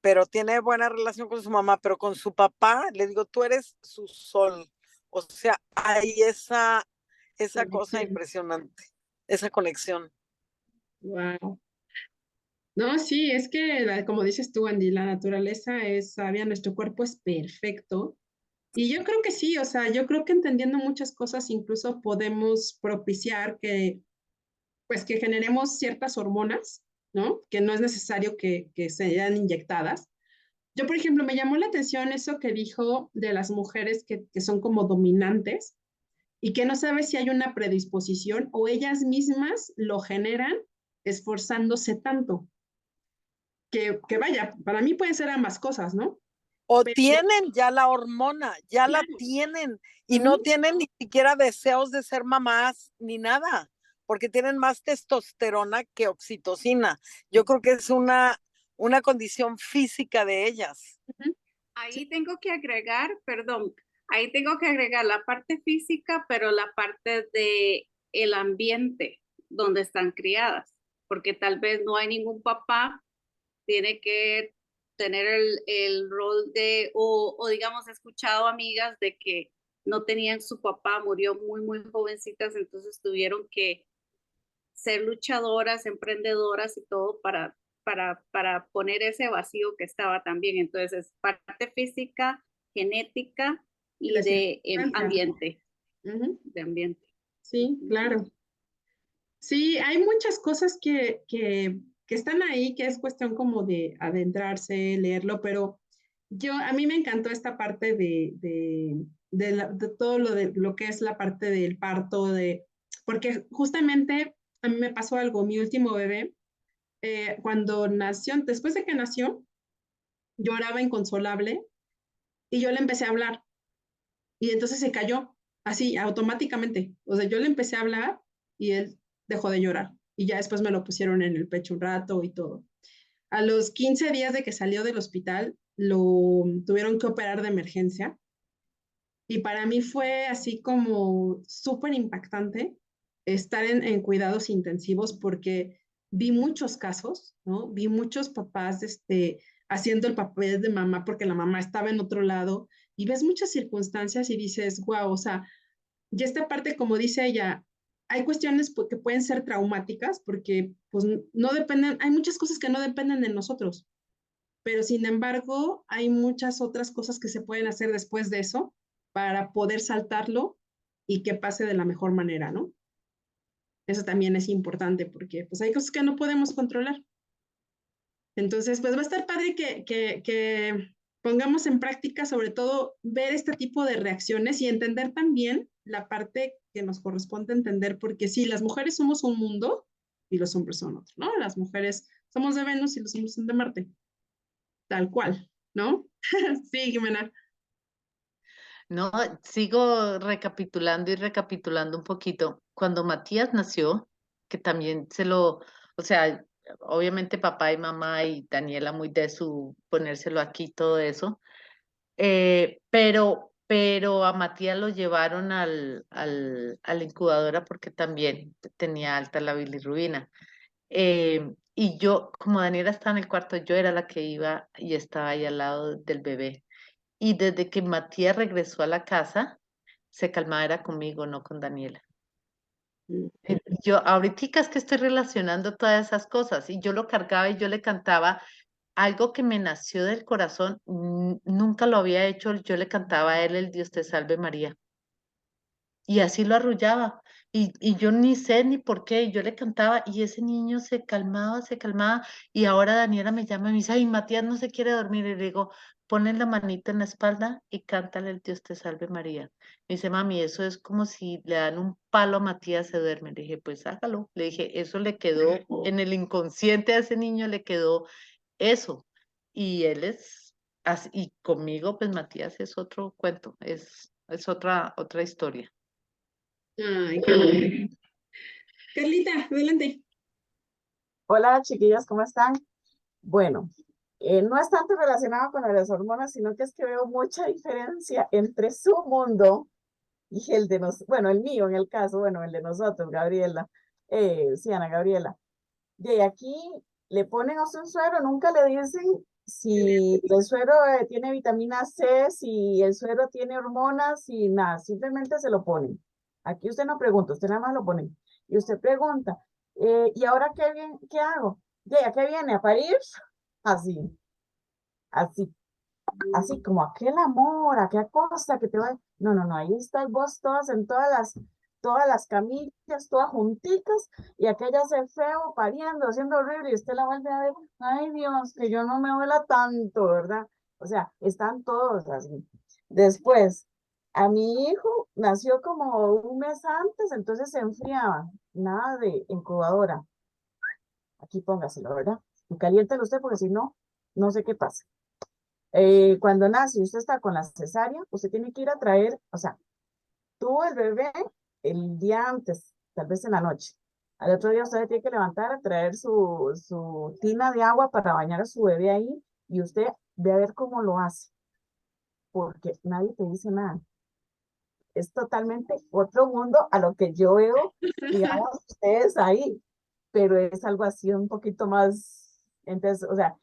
C: Pero tiene buena relación con su mamá, pero con su papá, le digo, tú eres su sol. O sea, hay esa cosa
A: Conexión.
C: impresionante, esa conexión.
A: Wow. No, sí, es que como dices tú, Andy, la naturaleza es sabia, nuestro cuerpo es perfecto. Y yo creo que sí, o sea, yo creo que entendiendo muchas cosas incluso podemos propiciar que, pues, que generemos ciertas hormonas, ¿no? Que no es necesario que sean inyectadas. Yo, por ejemplo, me llamó la atención eso que dijo de las mujeres que son como dominantes y que no sabe si hay una predisposición o ellas mismas lo generan esforzándose tanto. Que vaya, para mí pueden ser ambas cosas, ¿no?
C: O
A: Pero,
C: tienen ya la hormona, ya la
A: claro,
C: tienen y no
A: ujú,
C: tienen ni siquiera deseos de ser mamás ni nada, porque tienen más testosterona que oxitocina. Yo creo que es una condición física de ellas.
A: ujú, sí,
E: Ahí tengo que agregar, perdón, ahí tengo que agregar la parte física, pero la parte de el ambiente donde están criadas, porque tal vez no hay ningún papá, tiene que tener el rol de, o digamos, he escuchado amigas de que no tenían su papá, murió muy, muy jovencitas, entonces tuvieron que ser luchadoras, emprendedoras y todo para poner ese vacío que estaba también. Entonces, es parte física, genética
A: y
E: y
A: las
E: de
A: circunstancias.
E: ambiente,
A: Ujú,
E: de ambiente.
A: sí,
E: Ujú.
A: claro. Sí, hay muchas cosas que están ahí, que es cuestión como de adentrarse, leerlo, pero a mí me encantó esta parte de todo de lo que es la parte del parto, porque justamente a mí me pasó algo, mi último bebé, cuando nació, después de que nació, lloraba inconsolable y yo le empecé a hablar y entonces se cayó, así, automáticamente. O sea, yo le empecé a hablar y él dejó de llorar. Y ya después me lo pusieron en el pecho un rato y todo. A los 15 días de que salió del hospital, lo tuvieron que operar de emergencia. Y para mí fue así como súper impactante estar en cuidados intensivos porque vi muchos casos, ¿no? Vi muchos papás haciendo el papel de mamá porque la mamá estaba en otro lado y ves muchas circunstancias y dices, wow, o sea, y esta parte, como dice ella, hay cuestiones que pueden ser traumáticas porque pues no dependen, hay muchas cosas que no dependen de nosotros, pero sin embargo hay muchas otras cosas que se pueden hacer después de eso para poder saltarlo y que pase de la mejor manera, ¿no? Eso también es importante porque pues hay cosas que no podemos controlar. Entonces, pues va a estar padre que pongamos en práctica, sobre todo, ver este tipo de reacciones y entender también la parte que nos corresponde entender, porque sí, las mujeres somos un mundo y los hombres son otro, ¿no? Las mujeres somos de Venus y los hombres son de Marte, tal cual, ¿no? Sí, Jimena.
D: No, sigo recapitulando y recapitulando un poquito. Cuando Matías nació, que también o sea, obviamente papá y mamá y Daniela muy de su ponérselo aquí, todo eso, pero a Matías lo llevaron a la incubadora porque también tenía alta la bilirrubina. Y yo, como Daniela estaba en el cuarto, yo era la que iba y estaba ahí al lado del bebé. Y desde que Matías regresó a la casa, se calmaba era conmigo, no con Daniela. Yo ahorita es que estoy relacionando todas esas cosas y yo lo cargaba y yo le cantaba algo que me nació del corazón, nunca lo había hecho, yo le cantaba a él el Dios te salve María y así lo arrullaba. Y yo ni sé ni por qué, y yo le cantaba y ese niño se calmaba, y ahora Daniela me llama y me dice, ay, Matías no se quiere dormir, y le digo, ponle la manita en la espalda y cántale el Dios te salve María. Me dice, mami, eso es como si le dan un palo a Matías, se duerme. Le dije, pues hágalo. Le dije, eso le quedó en el inconsciente a ese niño, le quedó eso. Y él es así, y conmigo, pues Matías es otro cuento, es otra historia.
A: Ay, qué bueno. Carlita, adelante.
F: Hola chiquillas, ¿cómo están? Bueno, no es tanto relacionado con las hormonas, sino que es que veo mucha diferencia entre su mundo y el de nosotros, bueno, el mío en el caso, bueno, el de nosotros, Gabriela, sí, Ana Gabriela. De aquí le ponen a un suero, nunca le dicen si el suero tiene vitamina C, si el suero tiene hormonas, y nada, simplemente se lo ponen. Aquí usted no pregunta, usted nada más lo pone. Y usted pregunta, ¿y ahora qué hago? ¿Ya qué viene? ¿A parir? Así, así, así como aquel amor, aquella cosa que te va. No, no, no, ahí estás vos todas en todas las camillas, todas junticas, y aquella hace feo, pariendo, haciendo horrible, y usted la vuelve a ver, ay Dios, que yo no me duela tanto, ¿verdad? O sea, están todos así. Después, a mi hijo nació como un mes antes, entonces se enfriaba, nada de incubadora. Aquí póngaselo, ¿verdad? Y caliéntelo usted porque si no, no sé qué pasa. Cuando nace y usted está con la cesárea, usted tiene que ir a traer, o sea, tuvo el bebé el día antes, tal vez en la noche. Al otro día usted tiene que levantar a traer su tina de agua para bañar a su bebé ahí, y usted ve a ver cómo lo hace, porque nadie te dice nada. Es totalmente otro mundo a lo que yo veo, digamos, ustedes ahí, pero es algo así un poquito más, entonces, o sea,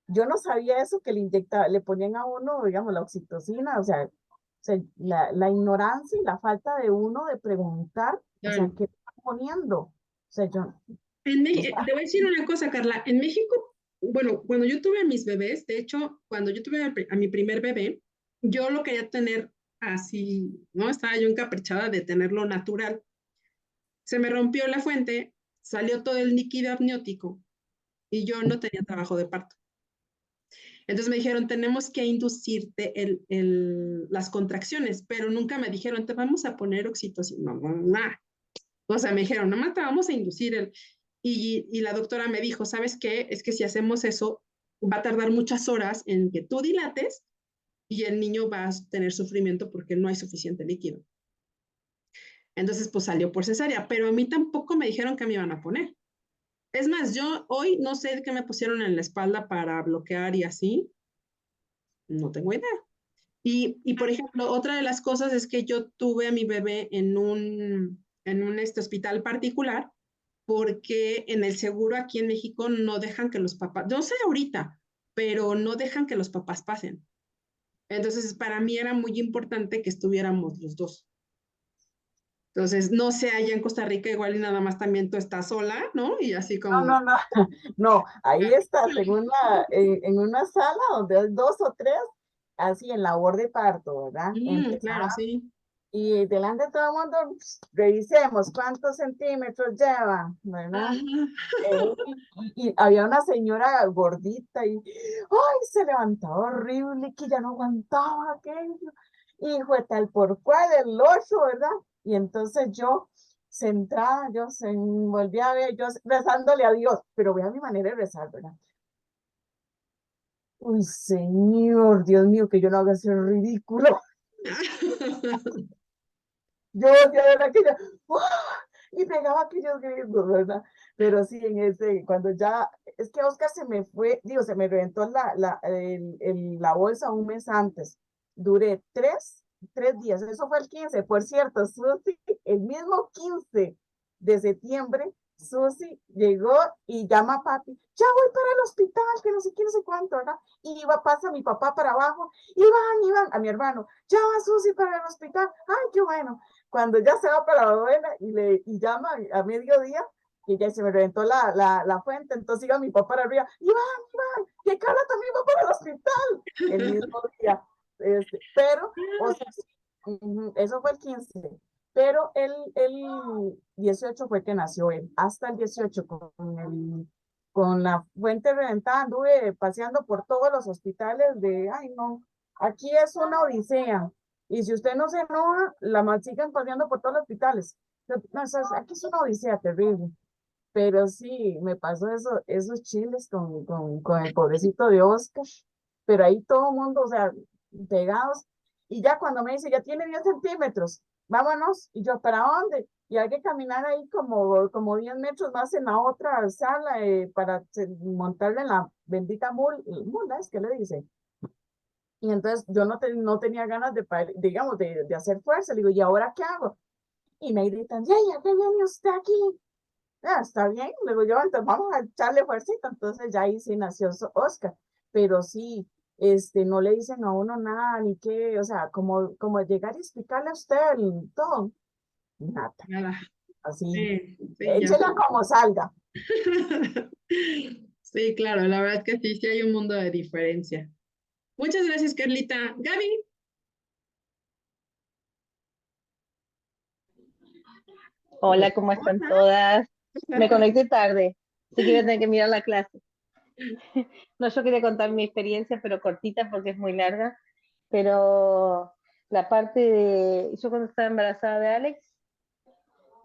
F: yo no sabía eso que le ponían a uno, digamos, la oxitocina, o sea, la ignorancia y la falta de uno de preguntar, o sea,
A: Claro.
F: ¿qué está poniendo? O sea, yo,
A: Te voy a decir una cosa, Carla. En México, bueno, cuando yo tuve a mis bebés, de hecho, cuando yo tuve a mi primer bebé, yo lo quería tener así, ¿no? Estaba yo encaprichada de tenerlo natural. Se me rompió la fuente, salió todo el líquido amniótico y yo no tenía trabajo de parto. Entonces me dijeron, tenemos que inducirte las contracciones, pero nunca me dijeron, te vamos a poner oxitocina. No, no, nada. O sea, me dijeron, nada más te vamos a inducir y la doctora me dijo, ¿sabes qué? Es que si hacemos eso, va a tardar muchas horas en que tú dilates y el niño va a tener sufrimiento porque no hay suficiente líquido. Entonces, pues salió por cesárea, pero a mí tampoco me dijeron que me iban a poner. Es más, yo hoy no sé qué me pusieron en la espalda para bloquear y así, no tengo idea. Por ejemplo, otra de las cosas es que yo tuve a mi bebé en un hospital particular porque en el seguro aquí en México no dejan que los papás, no sé ahorita, pero no dejan que los papás pasen. Entonces, para mí era muy importante que estuviéramos los dos. Entonces, no sé, allá en Costa Rica igual y nada más también tú estás sola, ¿no? Y así
F: no,
A: como,
F: no, no, no, ahí estás en una sala donde hay dos o tres, así en labor de parto, ¿verdad?
A: claro, sí.
F: Y delante de todo el mundo, revisemos cuántos centímetros lleva, ¿verdad?
A: Ajá.
F: Y había una señora gordita y, ay, se levantaba horrible, que ya no aguantaba aquello. Y fue tal por cual el oso, ¿verdad? Y entonces yo, centrada, yo se volví a ver, yo rezándole a Dios, pero vea mi manera de rezar, ¿verdad? Uy, Señor, Dios mío, que yo no haga ese ridículo. Yo volví a ver aquella, ¡ah! Y pegaba aquellos gritos, ¿verdad? Pero sí, cuando ya, es que Oscar se me fue, digo, se me reventó la bolsa un mes antes. Duré tres días, eso fue el 15, por cierto, Susi, el mismo 15 de septiembre, Susi llegó y llama a papi, ya voy para el hospital, que no sé qué, no sé cuánto, ¿verdad? Y pasa mi papá para abajo, Iván, a mi hermano, ya va Susi para el hospital, ay, qué bueno. Cuando ya se va para la novena y llama a mediodía, que ya se me reventó la fuente, entonces iba mi papá para arriba, Iván, que Carla también va para el hospital el mismo día. Pero, o sea, eso fue el 15. pero el 18 fue que nació él. Hasta el 18 con la fuente reventada anduve paseando por todos los hospitales de, ay no, aquí es una odisea. Y si usted no se enoja, siguen paseando por todos los hospitales. No, aquí es una odisea terrible. Pero sí, me pasó eso, esos chiles con el pobrecito de Oscar. Pero ahí todo el mundo, o sea, pegados. Y ya cuando me dice, ya tiene 10 centímetros, vámonos. Y yo, ¿para dónde? Y hay que caminar ahí como 10 metros más en la otra sala para montarle en la bendita mula, es que le dice. Y entonces yo no tenía ganas digamos, de hacer fuerza. Le digo, ¿y ahora qué hago? Y me gritan, ya viene usted aquí. Ah, está bien, luego yo, entonces vamos a echarle fuercita, entonces ya ahí sí nació Oscar, pero sí, no le dicen a uno nada, ni qué, o sea, como llegar y explicarle a usted todo, nada,
A: Nada.
F: así,
A: Sí, sí, ya.
F: échela como salga.
A: Sí, claro, la verdad que sí, sí hay un mundo de diferencia. Muchas gracias, Carlita. Gaby.
G: Hola, ¿cómo están
A: Hola.
G: todas? Me conecté tarde, así que voy a tener que mirar la clase. No, yo quería contar mi experiencia, pero cortita porque es muy larga. Pero la parte de, yo cuando estaba embarazada de Alex,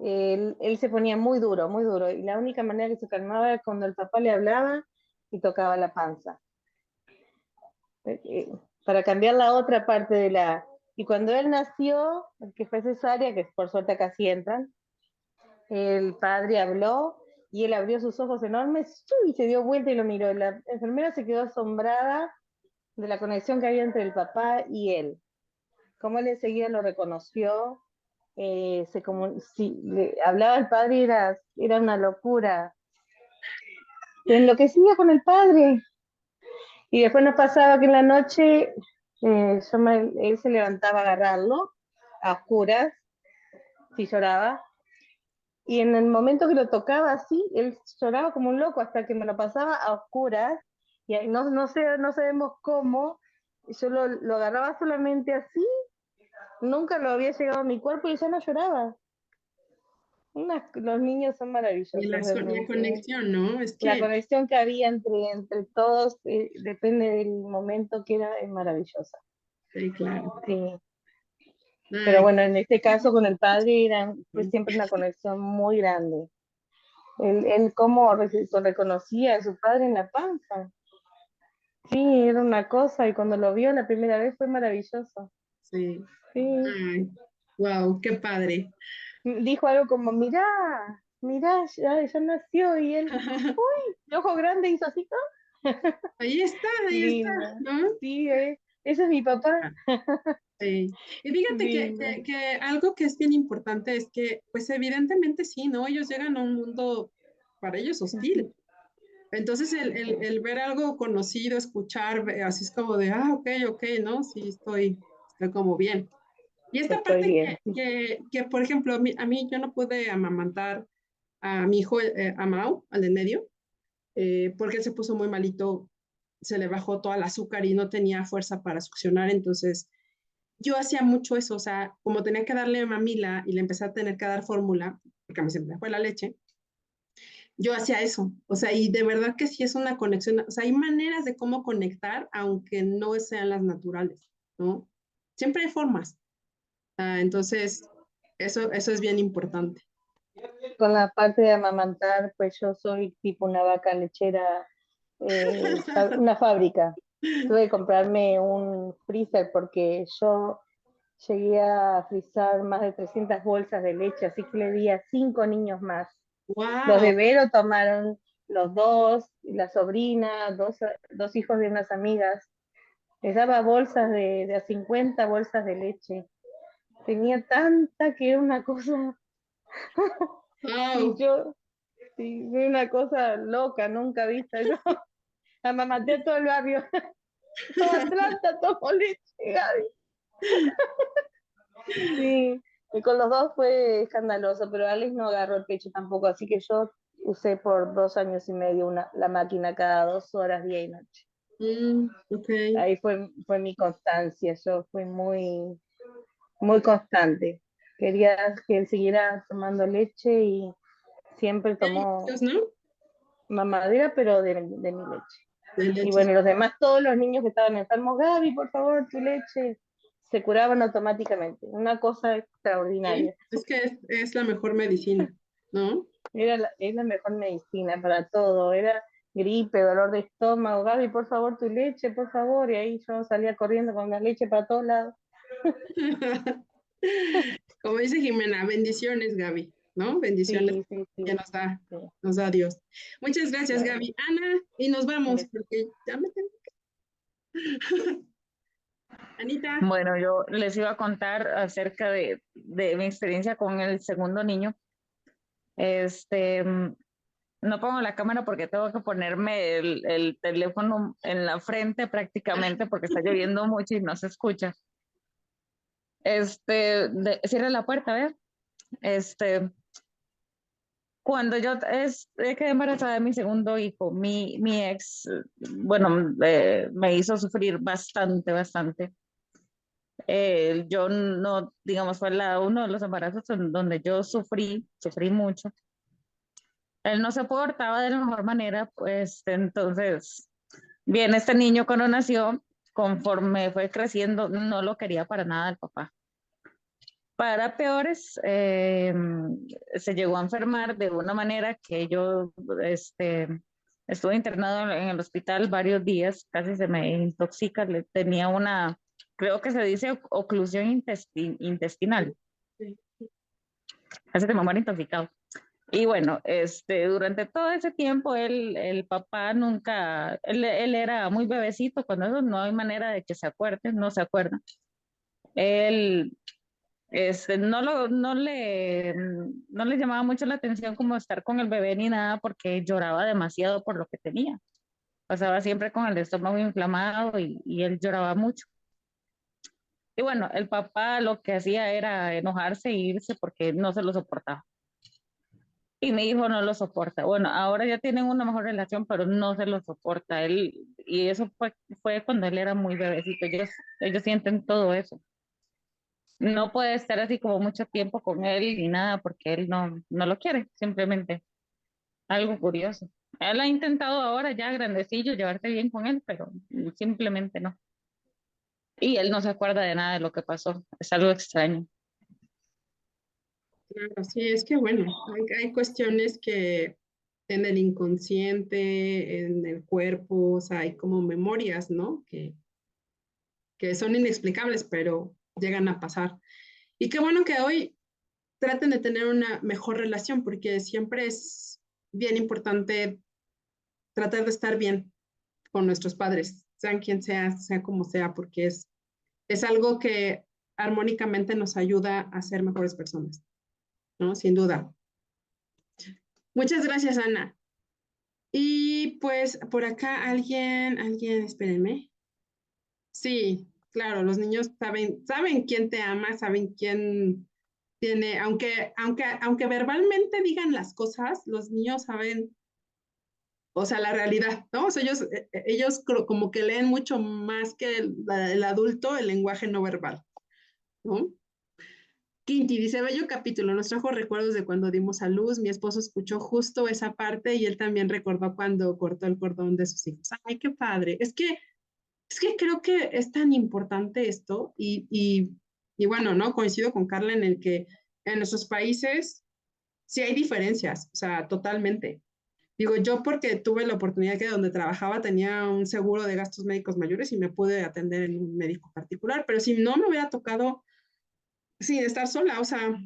G: él se ponía muy duro, muy duro. Y la única manera que se calmaba era cuando el papá le hablaba y tocaba la panza. Eh, para cambiar la otra parte de la... Y cuando él nació, que fue cesárea, que por suerte acá sí entran, el padre habló y él abrió sus ojos enormes y se dio vuelta y lo miró. La enfermera se quedó asombrada de la conexión que había entre el papá y él. Como él enseguida lo reconoció, si hablaba el padre era una locura. Se enloquecía con el padre. Y después nos pasaba que en la noche él se levantaba a agarrarlo a oscuras, si lloraba. Y en el momento que lo tocaba así, él lloraba como un loco hasta que me lo pasaba a oscuras. Y ahí no sabemos cómo. Yo lo agarraba solamente así, nunca lo había llegado a mi cuerpo y ya no lloraba. Los niños son
A: Y
G: maravillosos
A: la
G: realmente.
A: conexión, ¿no? Es
G: La
A: que,
G: conexión que había entre todos, depende del momento que era, es maravillosa.
A: sí, claro.
G: Sí. Pero
A: Ay,
G: bueno, en este caso con el padre fue siempre una conexión muy grande. Él cómo reconocía a su padre en la panza. Sí, era una cosa, y cuando lo vio la primera vez fue maravilloso.
A: sí.
G: Sí.
A: Ay, wow, qué padre.
G: Dijo algo como, mirá, ya nació, y él, de ojo grande hizo así, ¡ah!
A: Ahí está,
G: Lindo.
A: ¿no?
G: Sí, ese es mi papá.
A: Sí. Y fíjate
G: Lindo.
A: que algo que es bien importante es que, pues evidentemente sí, ¿no? Ellos llegan a un mundo para ellos hostil. Entonces, el ver algo conocido, escuchar, así es como de, ok, ¿no? Sí, estoy como bien. Y esta
G: Estoy
A: parte
G: bien.
A: por ejemplo, a mí yo no pude amamantar a mi hijo, a Mau, al del medio, porque él se puso muy malito, se le bajó todo el azúcar y no tenía fuerza para succionar, entonces yo hacía mucho eso, o sea, como tenía que darle mamila y le empecé a tener que dar fórmula, porque a mí se me fue la leche, yo hacía eso, o sea, y de verdad que sí es una conexión, o sea, hay maneras de cómo conectar, aunque no sean las naturales, ¿no? Siempre hay formas. Entonces, eso es bien importante.
G: Con la parte de amamantar, pues yo soy tipo una vaca lechera, una fábrica. Tuve que comprarme un freezer porque yo llegué a frizar más de 300 bolsas de leche, así que le di a 5 niños más. Los
A: ¡Wow!
G: de Vero tomaron los dos, la sobrina, dos hijos de unas amigas. Les daba bolsas de a 50 bolsas de leche. Tenía tanta que era una cosa, y
A: ¡Wow!
G: yo, sí, fue una cosa loca, nunca vista. Yo amamanté a todo el barrio, toda Atlanta tomó leche, Gaby. Sí, y con los dos fue escandaloso, pero Alex no agarró el pecho tampoco, así que yo usé por 2 años y medio la máquina cada 2 horas, día y noche.
A: Ok.
G: Ahí fue mi constancia, yo fui muy, muy constante. quería que él siguiera tomando leche y siempre tomó
A: Dios, ¿no?
G: mamadera, pero de mi leche.
A: De
G: Y
A: leche.
G: bueno, los demás, todos los niños que estaban enfermos, Gaby, por favor, tu leche, se curaban automáticamente. Una cosa extraordinaria.
A: Sí, es que es la mejor medicina, ¿no?
G: Es la mejor medicina para todo. Era gripe, dolor de estómago. Gaby, por favor, tu leche, por favor. Y ahí yo salía corriendo con la leche para todos lados.
A: Como dice Jimena, bendiciones, Gaby, ¿no? Bendiciones
G: Sí, sí, sí.
A: que
G: Sí,
A: nos da Dios. Muchas gracias,
G: claro.
A: Gaby. Ana, y nos vamos,
G: Gracias.
A: porque ya me tengo que... Anita,
B: Bueno, yo les iba a contar acerca de mi experiencia con el segundo niño. No pongo la cámara porque tengo que ponerme el teléfono en la frente prácticamente porque está lloviendo mucho y no se escucha. Cierra la puerta, ¿ves? Cuando yo quedé embarazada de mi segundo hijo, mi ex, bueno, me hizo sufrir bastante, bastante. Yo no, digamos, fue uno de los embarazos en donde yo sufrí mucho. Él no se portaba de la mejor manera, pues entonces, bien, este niño cuando nació, conforme fue creciendo, no lo quería para nada el papá. Para peores, se llegó a enfermar de una manera que yo estuve internado en el hospital varios días, casi se me intoxica, tenía creo que se dice oclusión intestinal,
A: sí,
B: casi se me muere intoxicado. Y bueno, durante todo ese tiempo, el papá nunca, él era muy bebecito, cuando eso no hay manera de que se acuerde, no se acuerda. Él no le llamaba mucho la atención como estar con el bebé ni nada porque lloraba demasiado por lo que tenía. Pasaba siempre con el estómago inflamado y él lloraba mucho. Y bueno, el papá lo que hacía era enojarse e irse porque no se lo soportaba. Y mi hijo no lo soporta. Bueno, ahora ya tienen una mejor relación, pero no se lo soporta. Y eso fue cuando él era muy bebecito. Ellos sienten todo eso. No puede estar así como mucho tiempo con él ni nada porque él no lo quiere, simplemente. Algo curioso. Él ha intentado ahora ya grandecillo llevarse bien con él, pero simplemente no. Y él no se acuerda de nada de lo que pasó. Es algo extraño.
A: claro, sí, es que bueno, hay cuestiones que en el inconsciente, en el cuerpo, o sea, hay como memorias, ¿no? Que son inexplicables, pero llegan a pasar. Y qué bueno que hoy traten de tener una mejor relación, porque siempre es bien importante tratar de estar bien con nuestros padres, sean quien sea como sea, porque es algo que armónicamente nos ayuda a ser mejores personas, ¿no? Sin duda. Muchas gracias, Ana. Y pues por acá espérenme. Sí, claro, los niños saben quién te ama, saben quién tiene, aunque verbalmente digan las cosas, los niños saben, o sea, la realidad, ¿no? O sea, ellos como que leen mucho más que el adulto el lenguaje no verbal, ¿no? Quinti dice, bello capítulo, nos trajo recuerdos de cuando dimos a luz, mi esposo escuchó justo esa parte y él también recordó cuando cortó el cordón de sus hijos. Ay, qué padre. Es que creo que es tan importante esto y bueno, ¿no? Coincido con Carla en el que en nuestros países sí hay diferencias, o sea, totalmente. Digo, yo porque tuve la oportunidad que donde trabajaba tenía un seguro de gastos médicos mayores y me pude atender en un médico particular, pero si no me hubiera tocado sin estar sola, o sea,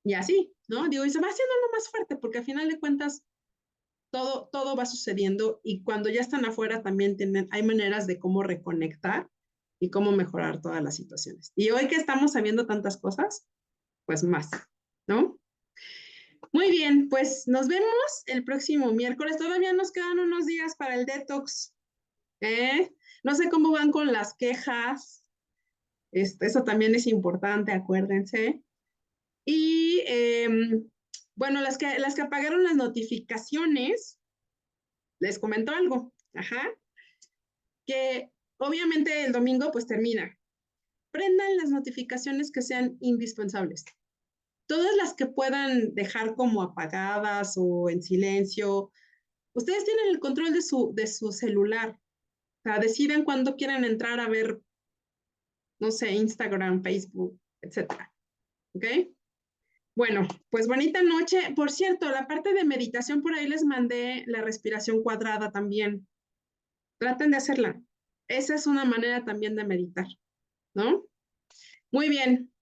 A: y así, ¿no? Digo, y se va haciendo lo más fuerte porque al final de cuentas todo va sucediendo y cuando ya están afuera también hay maneras de cómo reconectar y cómo mejorar todas las situaciones. Y hoy que estamos sabiendo tantas cosas, pues más, ¿no? Muy bien, pues nos vemos el próximo miércoles. Todavía nos quedan unos días para el detox. ¿Eh? No sé cómo van con las quejas. Eso también es importante, acuérdense. Y bueno, las que apagaron las notificaciones, les comento algo. Ajá. Que obviamente el domingo pues termina. prendan las notificaciones que sean indispensables. Todas las que puedan dejar como apagadas o en silencio. Ustedes tienen el control de su celular. O sea, decidan cuándo quieren entrar a ver, no sé, Instagram, Facebook, etcétera. ¿Ok? Bueno, pues bonita noche. Por cierto, la parte de meditación por ahí les mandé la respiración cuadrada también. Traten de hacerla. Esa es una manera también de meditar, ¿no? Muy bien.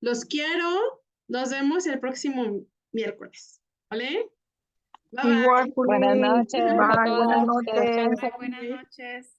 A: Los quiero. Nos vemos el próximo miércoles. ¿Vale? Bye bye.
F: Igual,
B: Buenas
F: Puri.
B: noches a
F: Bye, buenas
B: todas.
F: noches.
E: Bye, buenas noches.